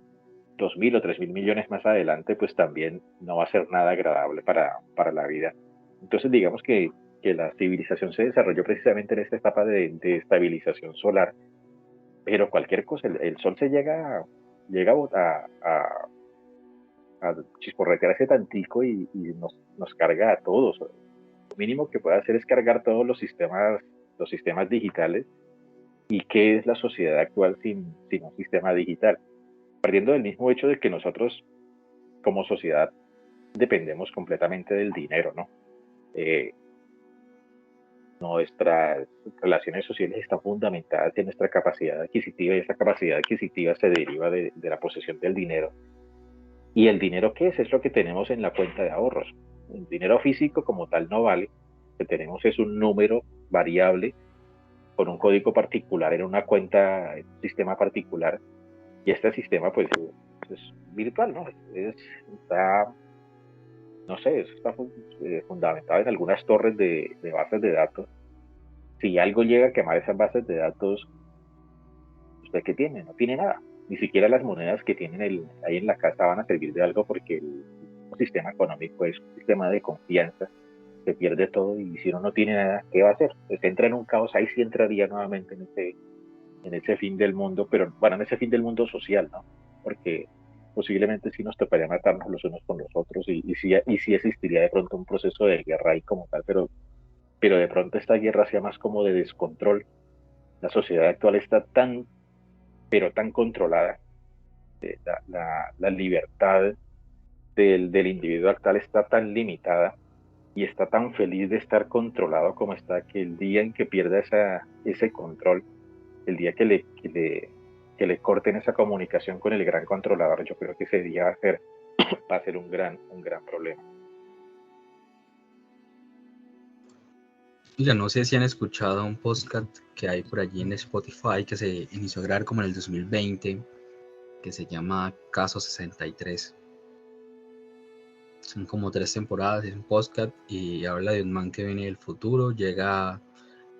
2.000 o 3.000 millones más adelante, pues también no va a ser nada agradable para la vida. Entonces, digamos que la civilización se desarrolló precisamente en esta etapa de estabilización solar, pero cualquier cosa, el Sol llega a chisporretear ese tantico y nos carga a todos. Lo mínimo que puede hacer es cargar todos los sistemas digitales. ¿Y qué es la sociedad actual sin un sistema digital? Partiendo del mismo hecho de que nosotros como sociedad dependemos completamente del dinero, ¿no? Nuestras relaciones sociales están fundamentadas en nuestra capacidad adquisitiva y esa capacidad adquisitiva se deriva de la posesión del dinero. ¿Y el dinero qué es? Es lo que tenemos en la cuenta de ahorros. El dinero físico como tal no vale. Lo que tenemos es un número variable con un código particular en una cuenta, en un sistema particular. Y este sistema pues es virtual, ¿no? Está, no sé, está fundamentado en algunas torres de bases de datos. Si algo llega a quemar esas bases de datos, ¿usted qué tiene? No tiene nada. Ni siquiera las monedas que tienen ahí en la casa van a servir de algo porque el sistema económico es un sistema de confianza. Se pierde todo y si uno no tiene nada, ¿qué va a hacer? Pues entra en un caos, ahí sí entraría nuevamente en ese fin del mundo, pero bueno, en ese fin del mundo social, ¿no? Porque posiblemente sí nos tocaría matarnos los unos con los otros y sí existiría de pronto un proceso de guerra ahí como tal, pero de pronto esta guerra sea más como de descontrol. La sociedad actual está pero tan controlada, la libertad del individuo actual está tan limitada y está tan feliz de estar controlado como está, que el día en que pierda ese control, el día que le corten esa comunicación con el gran controlador, yo creo que ese día va a ser un gran problema.
Ya no sé si han escuchado un podcast que hay por allí en Spotify que se inició a grabar como en el 2020, que se llama Caso 63. Son como 3 temporadas, es un podcast y habla de un man que viene del futuro, llega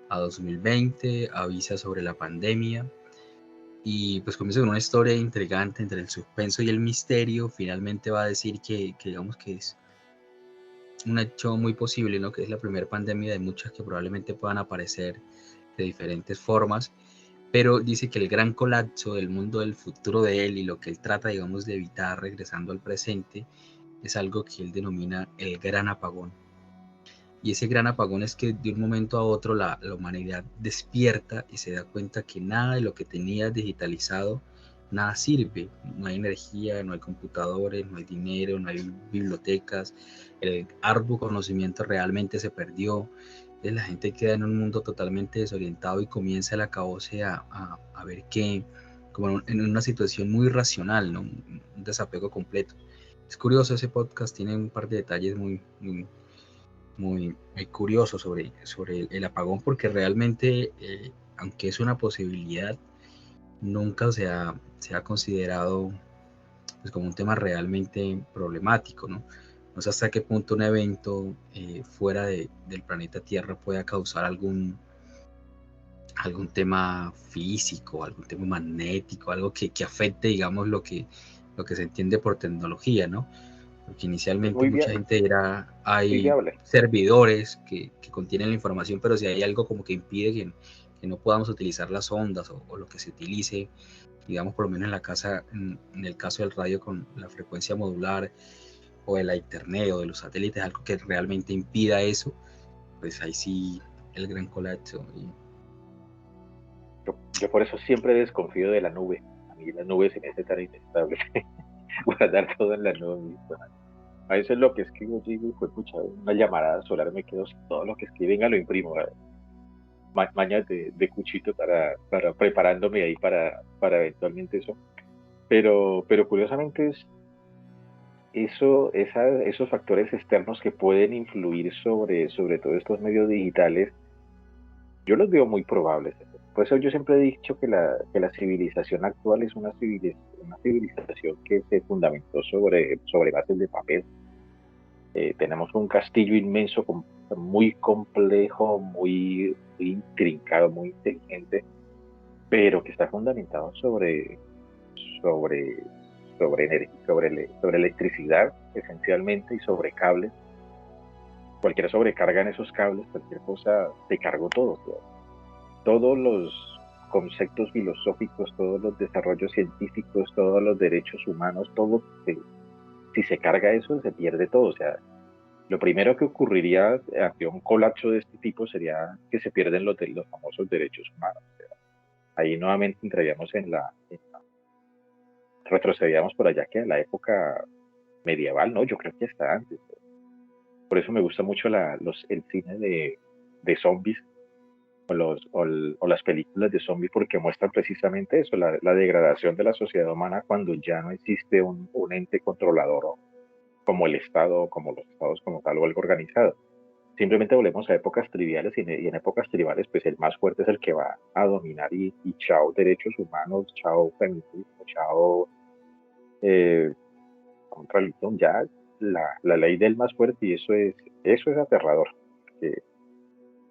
a 2020, avisa sobre la pandemia y pues comienza con una historia intrigante entre el suspenso y el misterio. Finalmente va a decir que digamos que es un hecho muy posible, ¿no? Que es la primera pandemia de muchas que probablemente puedan aparecer de diferentes formas, pero dice que el gran colapso del mundo del futuro de él y lo que él trata, digamos, de evitar regresando al presente es algo que él denomina el gran apagón. Y ese gran apagón es que de un momento a otro la humanidad despierta y se da cuenta que nada de lo que tenía digitalizado, nada sirve. No hay energía, no hay computadores, no hay dinero, no hay bibliotecas. El arduo conocimiento realmente se perdió. Entonces la gente queda en un mundo totalmente desorientado y comienza el acabose a ver que, como en una situación muy racional, ¿no? Un desapego completo. Es curioso, ese podcast tiene un par de detalles muy curioso sobre el apagón, porque realmente, aunque es una posibilidad, nunca se ha considerado pues, como un tema realmente problemático, ¿no? No sé hasta qué punto un evento fuera del planeta Tierra pueda causar algún tema físico, algún tema magnético, algo que afecte, digamos, lo que se entiende por tecnología, ¿no? Porque
Es
inicialmente
muy
mucha
viable,
gente era,
muy
hay
viable.
servidores que contienen la información, pero si hay algo como que impide que no podamos utilizar las ondas o lo que se utilice, digamos por lo menos en la casa, en el caso del radio con la frecuencia modular o de la internet o de los satélites, algo que realmente impida eso, pues ahí sí el gran colapso.
Yo por eso siempre desconfío de la nube. A mí la nube se me hace tan inestable. Guardar todo en la nube. A veces lo que escribo, yo digo, fue pucha, una llamarada solar, me quedo sin todo lo que escriben, venga, lo imprimo. Mañas de cuchito para preparándome ahí para eventualmente eso. Pero curiosamente es esos factores externos que pueden influir sobre todo estos medios digitales, yo los veo muy probables. Por eso yo siempre he dicho que la civilización actual es una civilización que se fundamentó sobre bases de papel. Tenemos un castillo inmenso, muy complejo, muy intrincado, muy inteligente, pero que está fundamentado sobre, sobre electricidad, esencialmente, y sobre cables. Cualquier sobrecarga en esos cables, cualquier cosa, te cargó todo. Todos los conceptos filosóficos, todos los desarrollos científicos, todos los derechos humanos, todo, si se carga eso, se pierde todo. O sea, lo primero que ocurriría ante un colapso de este tipo sería que se pierden los famosos derechos humanos. O sea, ahí nuevamente entraríamos retrocedíamos por allá que a la época medieval, ¿no? Yo creo que hasta antes. Por eso me gusta mucho el cine de zombies o las películas de zombies porque muestran precisamente eso, la degradación de la sociedad humana cuando ya no existe un ente controlador como el Estado, como los Estados como tal o algo organizado. Simplemente volvemos a épocas triviales y en épocas tribales pues el más fuerte es el que va a dominar y chao derechos humanos, chao feminismo, chao eh, religión, ya la ley del más fuerte y eso es aterrador. Porque,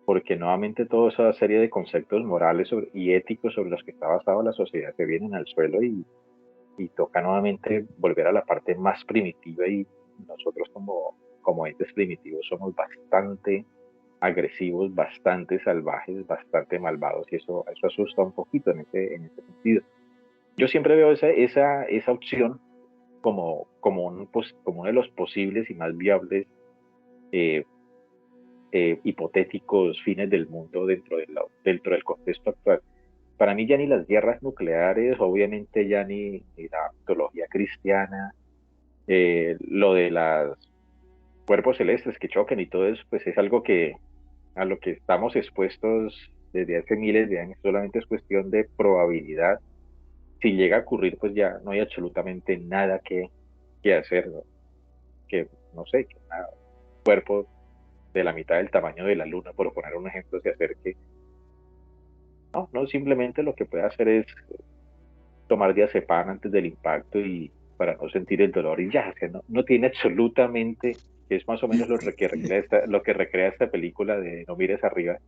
porque nuevamente toda esa serie de conceptos morales y éticos sobre los que está basada la sociedad se vienen al suelo y toca nuevamente volver a la parte más primitiva y nosotros como entes primitivos somos bastante agresivos, bastante salvajes, bastante malvados y eso asusta un poquito en ese sentido. Yo siempre veo esa opción como uno de los posibles y más viables eh, hipotéticos fines del mundo dentro del contexto actual. Para mí ya ni las guerras nucleares, obviamente ya ni la mitología cristiana, lo de los cuerpos celestes que choquen y todo eso, pues es algo que a lo que estamos expuestos desde hace miles de años, solamente es cuestión de probabilidad. Si llega a ocurrir, pues ya no hay absolutamente nada que hacer, ¿no? Que no sé, que nada, cuerpo de la mitad del tamaño de la Luna, por poner un ejemplo, se acerque. No, no, simplemente lo que puede hacer es tomar diazepam antes del impacto y para no sentir el dolor y ya, o sea, no tiene absolutamente, que es más o menos lo que recrea esta película de No mires arriba,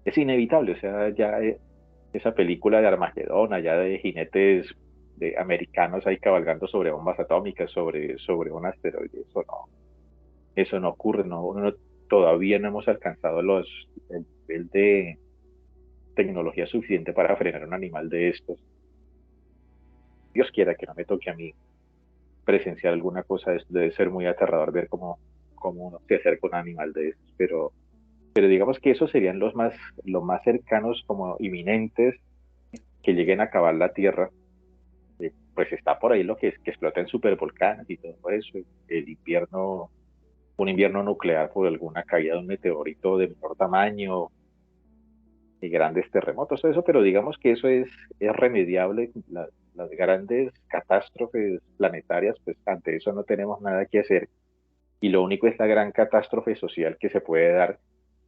es inevitable, o sea, ya esa película de Armagedón, allá de jinetes de americanos ahí cabalgando sobre bombas atómicas, sobre un asteroide, eso no ocurre, todavía no hemos alcanzado el nivel de tecnología suficiente para frenar un animal de estos. Dios quiera que no me toque a mí presenciar alguna cosa de esto. Debe ser muy aterrador ver cómo uno se acerca a un animal de estos, pero digamos que esos serían los más cercanos como inminentes que lleguen a acabar la Tierra. Pues está por ahí lo que es que exploten supervolcanes y todo eso, el invierno, un invierno nuclear por alguna caída de un meteorito de menor tamaño, y grandes terremotos, todo eso, pero digamos que es remediable. Las grandes catástrofes planetarias, pues ante eso no tenemos nada que hacer. Y lo único es la gran catástrofe social que se puede dar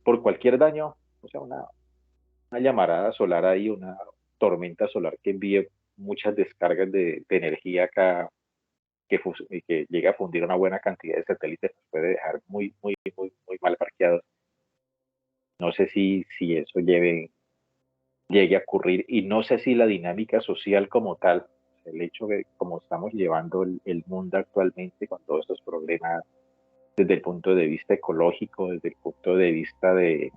por cualquier daño, o sea, una llamarada solar ahí, una tormenta solar que envíe muchas descargas de energía acá, que llegue a fundir una buena cantidad de satélites, nos puede dejar muy mal parqueados. No sé si eso llegue a ocurrir y no sé si la dinámica social como tal, el hecho de cómo estamos llevando el mundo actualmente con todos estos problemas desde el punto de vista ecológico, desde el punto de vista de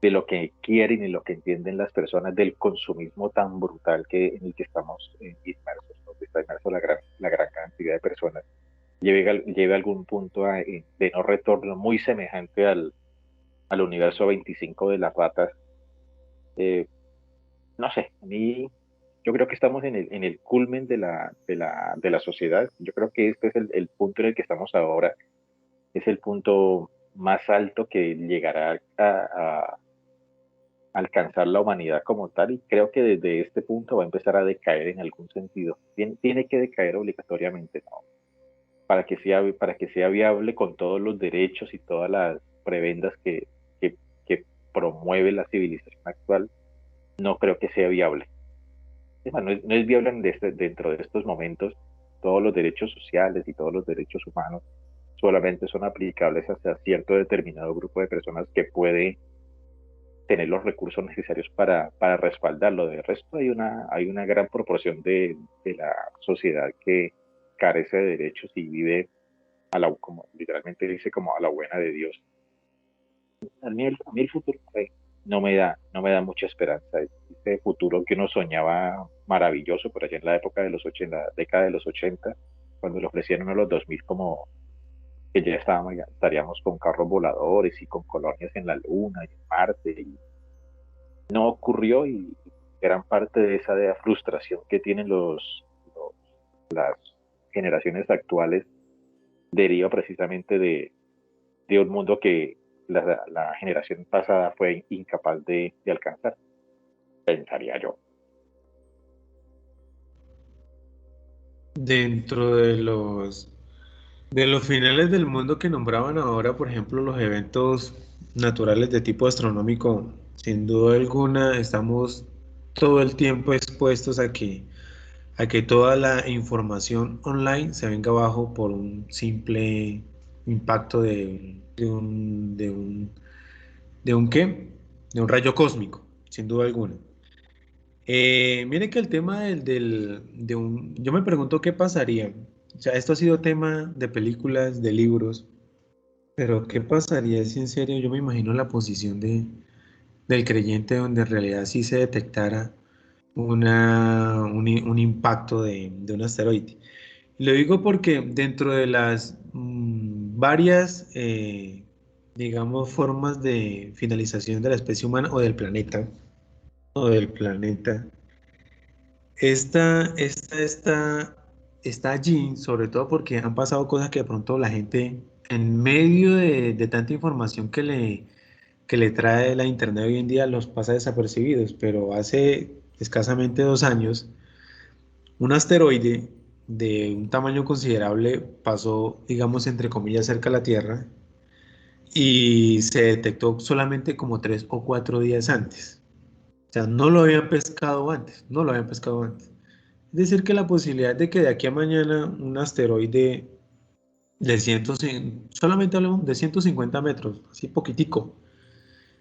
lo que quieren y lo que entienden las personas, del consumismo tan brutal en el que estamos inmersos, donde está inmerso la gran cantidad de personas, lleve a algún punto de no retorno muy semejante al universo 25 de las ratas. Eh, no sé, a mí yo creo que estamos en el culmen de la sociedad. Yo creo que este es el punto en el que estamos ahora. Es el punto más alto que llegará a alcanzar la humanidad como tal. Y creo que desde este punto va a empezar a decaer en algún sentido. Tiene que decaer obligatoriamente, ¿no? Para que sea viable con todos los derechos y todas las prebendas que promueve la civilización actual, no creo que sea viable. No es viable dentro de estos momentos. Todos los derechos sociales y todos los derechos humanos solamente son aplicables hacia cierto determinado grupo de personas que puede tener los recursos necesarios para respaldarlo. De resto, hay una gran proporción de la sociedad que carece de derechos y vive como literalmente dice, como a la buena de Dios. A mí el futuro no me da mucha esperanza. Este futuro que uno soñaba maravilloso por allá en la época de en la década de los 80, cuando le ofrecieron a los 2000 como que ya estaríamos con carros voladores y con colonias en la Luna y en Marte, y no ocurrió. Y gran parte de esa frustración que tienen las generaciones actuales deriva precisamente de un mundo que la generación pasada fue incapaz de alcanzar, pensaría yo.
Dentro de los finales del mundo que nombraban ahora, por ejemplo, los eventos naturales de tipo astronómico, sin duda alguna estamos todo el tiempo expuestos a que toda la información online se venga abajo por un simple impacto ¿de un qué? De un rayo cósmico, sin duda alguna. Mire que el tema yo me pregunto qué pasaría. O sea, esto ha sido tema de películas, de libros, pero ¿qué pasaría si en serio yo me imagino la posición del creyente donde en realidad sí se detectara un impacto de un asteroide? Lo digo porque dentro de las varias, digamos, formas de finalización de la especie humana o del planeta, está allí, sobre todo porque han pasado cosas que de pronto la gente, en medio de tanta información que le trae la Internet hoy en día, los pasa desapercibidos, pero hace escasamente 2 años, un asteroide de un tamaño considerable pasó, digamos, entre comillas, cerca a la Tierra y se detectó solamente como 3 o 4 días antes. O sea, no lo habían pescado antes, no lo habían pescado antes. Es decir, que la posibilidad de que de aquí a mañana un asteroide de solamente hablemos de 150 metros, así poquitico,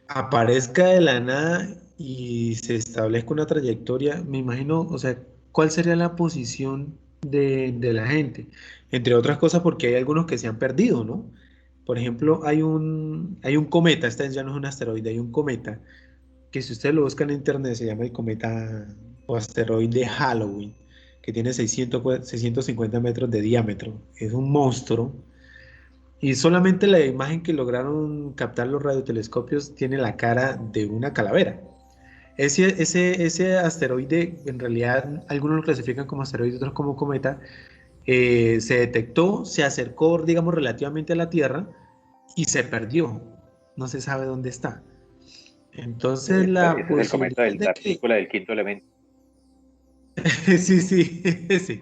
aparezca de la nada y se establezca una trayectoria, me imagino, o sea, ¿cuál sería la posición de la gente? Entre otras cosas porque hay algunos que se han perdido, ¿no? Por ejemplo, hay un cometa, este ya no es un asteroide, hay un cometa, que si ustedes lo buscan en internet se llama el cometa o asteroide Halloween, que tiene 650 metros de diámetro. Es un monstruo y solamente la imagen que lograron captar los radiotelescopios tiene la cara de una calavera. Ese asteroide, en realidad, algunos lo clasifican como asteroide, otros como cometa, se detectó, se acercó, digamos, relativamente a la Tierra y se perdió. No se sabe dónde está. Entonces, la
Ese es el cometa
posibilidad
de
de
la
que...
película del Quinto Elemento.
Sí, sí, sí.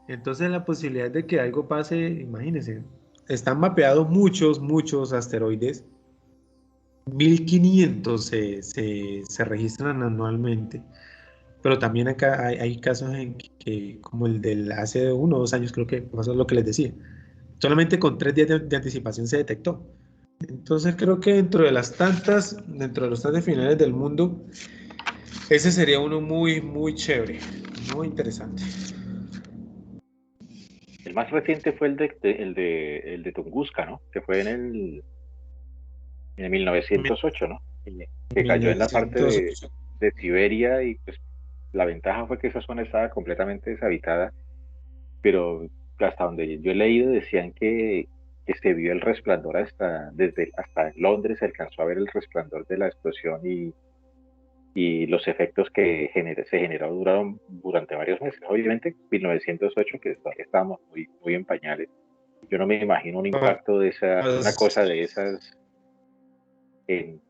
Entonces, la posibilidad de que algo pase, imagínense, están mapeados muchos asteroides. 1500 se registran anualmente, pero también acá hay casos en que, como el del hace 1 o 2 años, creo que pasó lo que les decía, solamente con 3 días de anticipación se detectó. Entonces creo que dentro de los tantos finales del mundo, ese sería uno muy, muy chévere, muy interesante.
El más reciente fue el de Tunguska, ¿no? Que fue en el 1908, ¿no? Que cayó en la parte
1908.
de Siberia y pues la ventaja fue que esa zona estaba completamente deshabitada, pero hasta donde yo he leído decían que se vio el resplandor hasta en Londres se alcanzó a ver el resplandor de la explosión y los efectos que se generaron duraron durante varios meses. Obviamente, 1908, que todavía estábamos muy, muy en pañales. Yo no me imagino un impacto de una cosa de esas en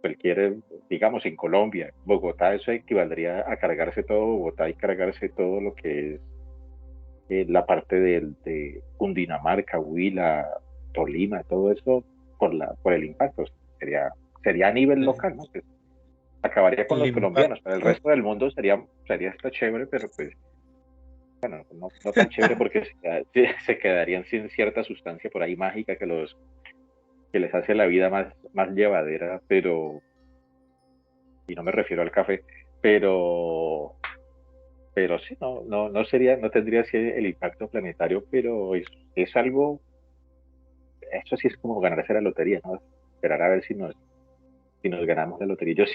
cualquier, digamos, en Colombia, Bogotá, eso equivaldría a cargarse todo Bogotá y cargarse todo lo que es la parte de Cundinamarca, Huila, Tolima, todo eso por el impacto. Sería a nivel local, ¿no? Pues, acabaría con
El
los colombianos. Para el
impacto.
resto del mundo sería esto chévere, pero pues, bueno, no tan chévere porque se quedarían sin cierta sustancia por ahí mágica que les hace la vida más llevadera, y no me refiero al café, pero, pero sí, no tendría así el impacto planetario, pero es algo, eso sí es como ganarse la lotería, ¿no? Esperar a ver si nos ganamos la lotería.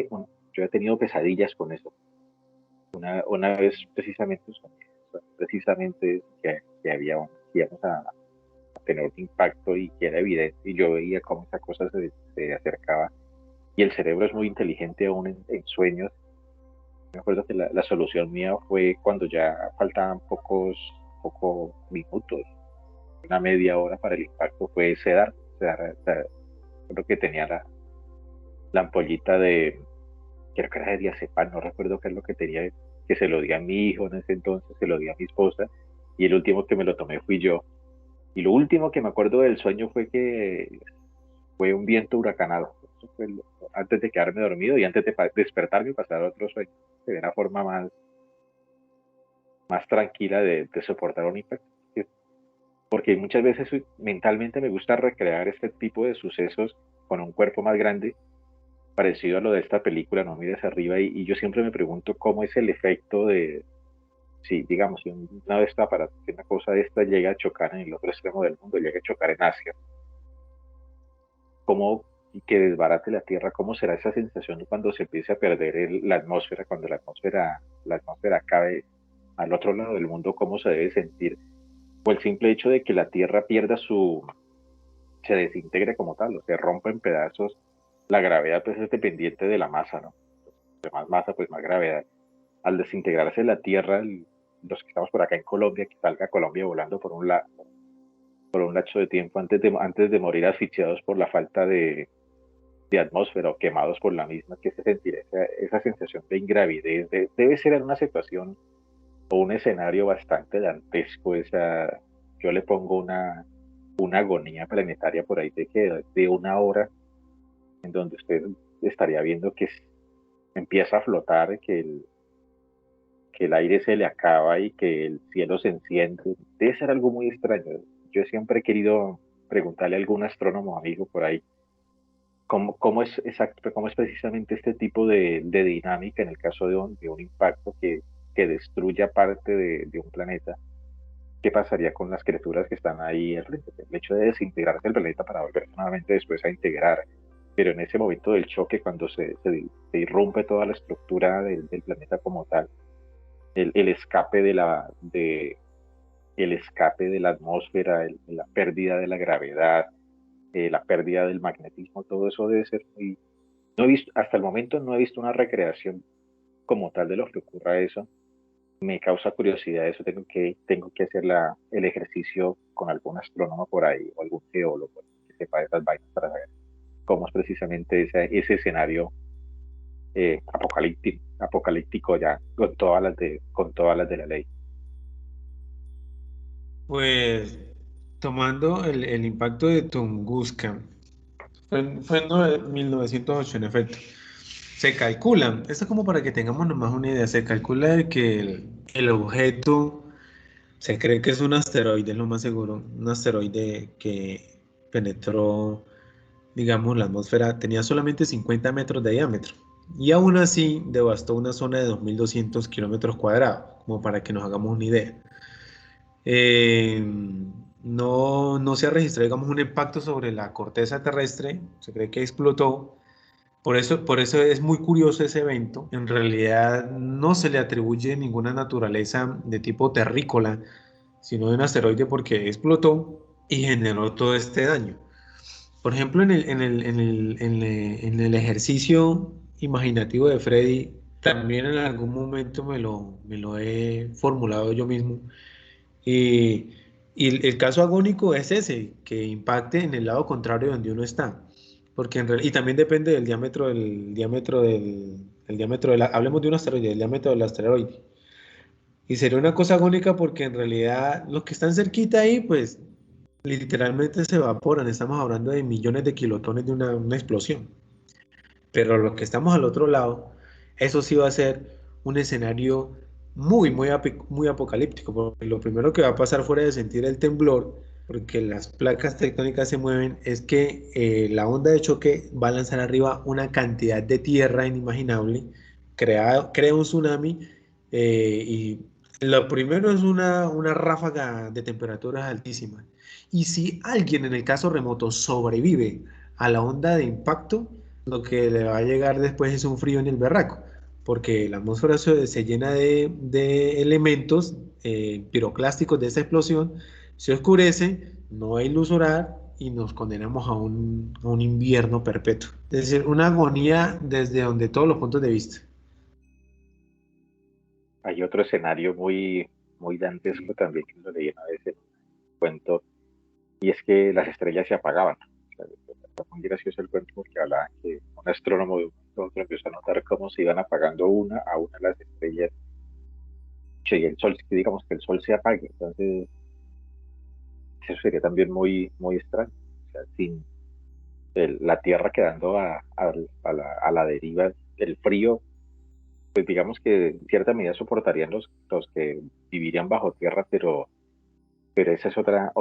Bueno, yo he tenido pesadillas con eso. Una vez precisamente que que íbamos a tener un impacto y que era evidente, y yo veía cómo esa cosa se acercaba, y el cerebro es muy inteligente aún en sueños. Me acuerdo que la solución mía fue cuando ya faltaban pocos minutos, una media hora para el impacto, fue sedar. Creo que tenía la ampollita creo que era de diazepam, no recuerdo qué es lo que tenía, que se lo di a mi hijo en ese entonces, se lo di a mi esposa, y el último que me lo tomé fui yo. Y lo último que me acuerdo del sueño fue que fue un viento huracanado. Eso fue antes de quedarme dormido y antes de despertarme y pasar a otro sueño. De una forma más tranquila de soportar un impacto. Porque muchas veces mentalmente me gusta recrear este tipo de sucesos con un cuerpo más grande, parecido a lo de esta película, No mires arriba, y yo siempre me pregunto cómo es el efecto si digamos, si una vez si una cosa de esta llega a chocar en el otro extremo del mundo, llega a chocar en Asia, cómo y que desbarate la Tierra, cómo será esa sensación cuando se empiece a perder la atmósfera, cuando la atmósfera cae al otro lado del mundo, cómo se debe sentir, o el simple hecho de que la Tierra se desintegre como tal, o se rompa en pedazos. La gravedad pues es dependiente de la masa, ¿no? De más masa, pues más gravedad. Al desintegrarse la Tierra, los que estamos por acá en Colombia, que salga Colombia volando por un lapso de tiempo antes de morir asfixiados por la falta de atmósfera o quemados por la misma, que se sentir esa sensación de ingravidez, debe ser en una situación o un escenario bastante dantesco. Yo le pongo una agonía planetaria por ahí de 1 hora, en donde usted estaría viendo que empieza a flotar, que el aire se le acaba y que el cielo se enciende. Debe ser algo muy extraño. Yo siempre he querido preguntarle a algún astrónomo amigo por ahí cómo es exacto, cómo es precisamente este tipo de dinámica en el caso de un impacto que destruya parte de un planeta. ¿Qué pasaría con las criaturas que están ahí? El hecho de desintegrarse el planeta para volverse nuevamente después a integrar, pero en ese momento del choque, cuando se irrumpe toda la estructura del planeta como tal, el escape el escape de la atmósfera, la pérdida de la gravedad, la pérdida del magnetismo, todo eso debe ser muy... No he visto, hasta el momento no he visto una recreación como tal de lo que ocurra eso. Me causa curiosidad eso, tengo que hacer el ejercicio con algún astrónomo por ahí o algún geólogo que sepa de esas vainas para saber cómo es precisamente ese escenario apocalíptico ya con todas las de la ley.
Pues tomando el impacto de Tunguska, fue en 1908 en efecto. Se calcula, esto es como para que tengamos nomás una idea, se calcula de que el objeto se cree que es un asteroide, es lo más seguro, un asteroide que penetró, digamos, la atmósfera, tenía solamente 50 metros de diámetro y aún así devastó una zona de 2.200 kilómetros cuadrados, como para que nos hagamos una idea. Eh, no se ha registrado, digamos, un impacto sobre la corteza terrestre, se cree que explotó. Por eso es muy curioso ese evento. En realidad no se le atribuye ninguna naturaleza de tipo terrícola, sino de un asteroide porque explotó y generó todo este daño. Por ejemplo, en el ejercicio imaginativo de Freddy, también en algún momento me lo he formulado yo mismo. Y, y el caso agónico es ese, que impacte en el lado contrario donde uno está. Porque y también depende del diámetro hablemos de un asteroide, del diámetro del asteroide. Y sería una cosa agónica porque en realidad los que están cerquita ahí, pues literalmente se evaporan. Estamos hablando de millones de kilotones de una explosión. Pero los que estamos al otro lado, eso sí va a ser un escenario muy apocalíptico, porque lo primero que va a pasar fuera de sentir el temblor, porque las placas tectónicas se mueven, es que la onda de choque va a lanzar arriba una cantidad de tierra inimaginable, crea un tsunami, y lo primero es una ráfaga de temperaturas altísimas. Y si alguien en el caso remoto sobrevive a la onda de impacto, lo que le va a llegar después es un frío en el berraco, porque la atmósfera se llena de elementos piroclásticos de esa explosión, se oscurece, no hay luz solar y nos condenamos a un invierno perpetuo. Es decir, una agonía desde donde todos los puntos de vista.
Hay otro escenario muy dantesco también que lo leí una vez en un cuento, y es que las estrellas se apagaban. O sea, está muy gracioso el cuento porque hablaba que un astrónomo de un momento a otro empezó a notar cómo se iban apagando una a una las estrellas. Che, y el sol, digamos que el sol se apague. Entonces, eso sería también muy extraño. O sea, sin la Tierra quedando a la deriva, el frío, pues digamos que en cierta medida soportarían los que vivirían bajo tierra, pero esa es otra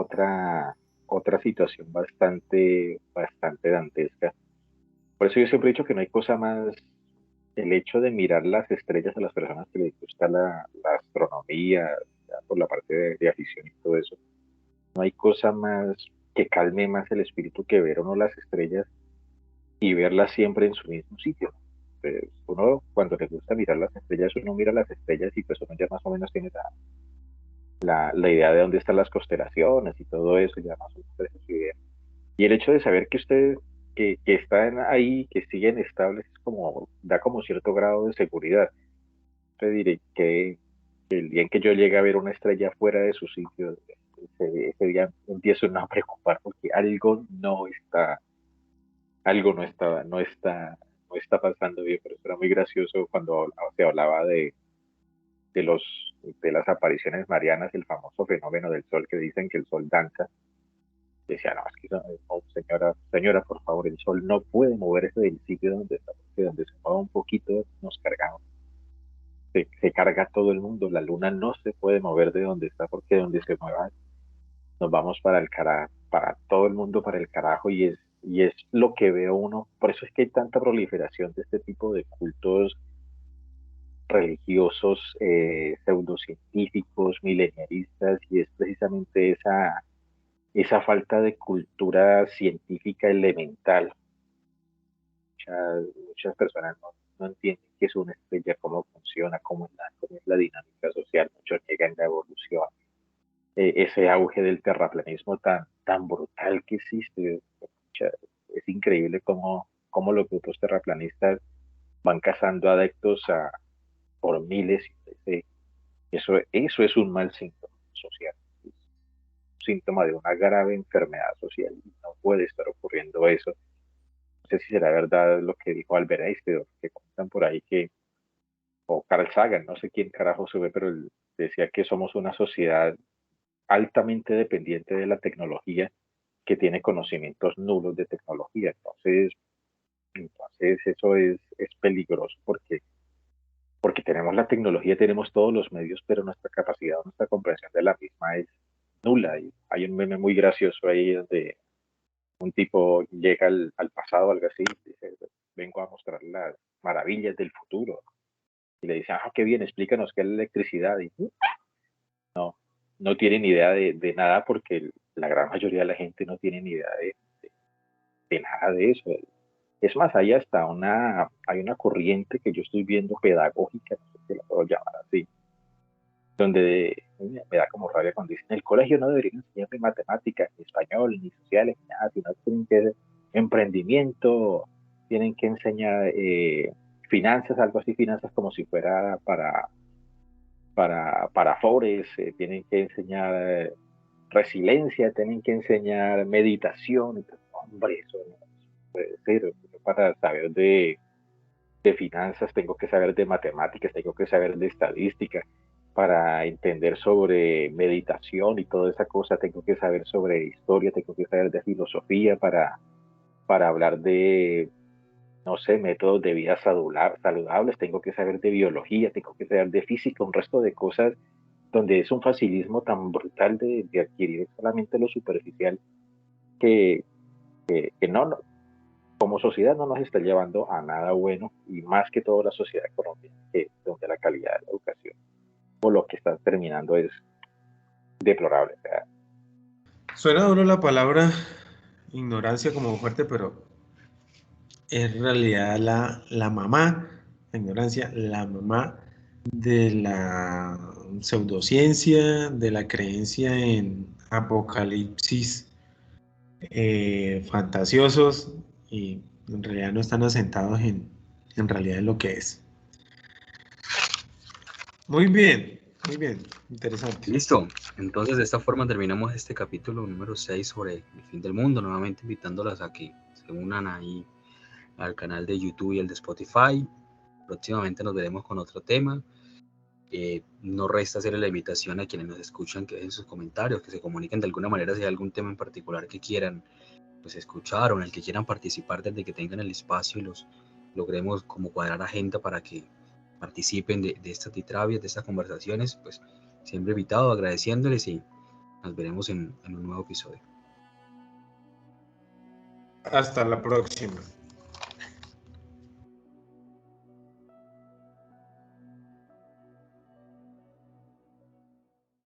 situación bastante dantesca. Por eso yo siempre he dicho que no hay cosa más, el hecho de mirar las estrellas a las personas que les gusta la astronomía, ya por la parte de afición y todo eso, no hay cosa más que calme más el espíritu que ver uno las estrellas y verlas siempre en su mismo sitio. Pues uno cuando le gusta mirar las estrellas, uno mira las estrellas y pues uno ya más o menos tiene la idea de dónde están las constelaciones y todo eso, ya más o menos tiene su idea. Y el hecho de saber que usted, que están ahí, que siguen estables, es como, da como cierto grado de seguridad. Te diré que el día en que yo llegue a ver una estrella fuera de su sitio, ese día empiezo a preocupar porque no está pasando bien, pero era muy gracioso cuando se hablaba de de las apariciones marianas, el famoso fenómeno del sol que dicen que el sol danza. decía, no, es que señora, por favor, el sol no puede moverse del sitio donde está, porque donde se mueva un poquito nos cargamos. Se carga todo el mundo, la luna no se puede mover de donde está, porque donde se mueva nos vamos para el carajo, para todo el mundo para el carajo, y es lo que veo uno. Por eso es que hay tanta proliferación de este tipo de cultos religiosos, pseudocientíficos, milenialistas, y es precisamente esa falta de cultura científica elemental. Muchas personas no entienden qué es una estrella, cómo funciona, cómo es la dinámica social, muchos niegan la evolución, ese auge del terraplanismo tan brutal que existe. Es increíble cómo los grupos terraplanistas van cazando adeptos por miles. Eso es un mal síntoma social, es un síntoma de una grave enfermedad social, y no puede estar ocurriendo eso. No sé si será verdad lo que dijo Albert Einstein, que cuentan por ahí o Carl Sagan, no sé quién carajo sube, pero él decía que somos una sociedad altamente dependiente de la tecnología, que tiene conocimientos nulos de tecnología. Entonces eso es peligroso, porque tenemos la tecnología, tenemos todos los medios, pero nuestra capacidad, nuestra comprensión de la misma es nula. Y hay un meme muy gracioso ahí donde un tipo llega al pasado, algo así, y dice, vengo a mostrar las maravillas del futuro. Y le dice, qué bien, explícanos qué es la electricidad. Y no tienen idea de nada, porque la gran mayoría de la gente no tiene ni idea de nada de eso. Es más, hay una corriente que yo estoy viendo pedagógica, no sé si la puedo llamar así, donde me da como rabia cuando dicen, el colegio no debería enseñar ni matemáticas, ni español, ni sociales, ni nada, sino que tienen que emprendimiento, tienen que enseñar finanzas, algo así, finanzas como si fuera para pobres, tienen que enseñar resiliencia, tienen que enseñar meditación. Entonces, hombre, eso no puede ser. Para saber de finanzas tengo que saber de matemáticas, tengo que saber de estadística. Para entender sobre meditación y toda esa cosa, tengo que saber sobre historia, tengo que saber de filosofía para hablar de, no sé, métodos de vida saludables, tengo que saber de biología, tengo que saber de física, un resto de cosas, donde es un facilismo tan brutal de adquirir solamente lo superficial, que, que como sociedad no nos está llevando a nada bueno, y más que todo la sociedad colombiana, donde la calidad de la educación o lo que está terminando es deplorable. O sea,
Suena duro la palabra ignorancia como fuerte, pero es en realidad la mamá, la ignorancia, la mamá de la pseudociencia, de la creencia en apocalipsis fantasiosos, y en realidad no están asentados en realidad en lo que es. Muy bien, interesante.
Listo. Entonces, de esta forma terminamos este capítulo número 6 sobre el fin del mundo. Nuevamente invitándolas a que se unan ahí al canal de YouTube y el de Spotify. Próximamente nos veremos con otro tema. No resta hacer la invitación a quienes nos escuchan que dejen sus comentarios, que se comuniquen de alguna manera si hay algún tema en particular que quieran pues escuchar, o en el que quieran participar, desde que tengan el espacio y los logremos como cuadrar agenda para que participen de estas titravias, de estas conversaciones. Pues siempre invitado, agradeciéndoles, y nos veremos en un nuevo episodio.
Hasta la próxima.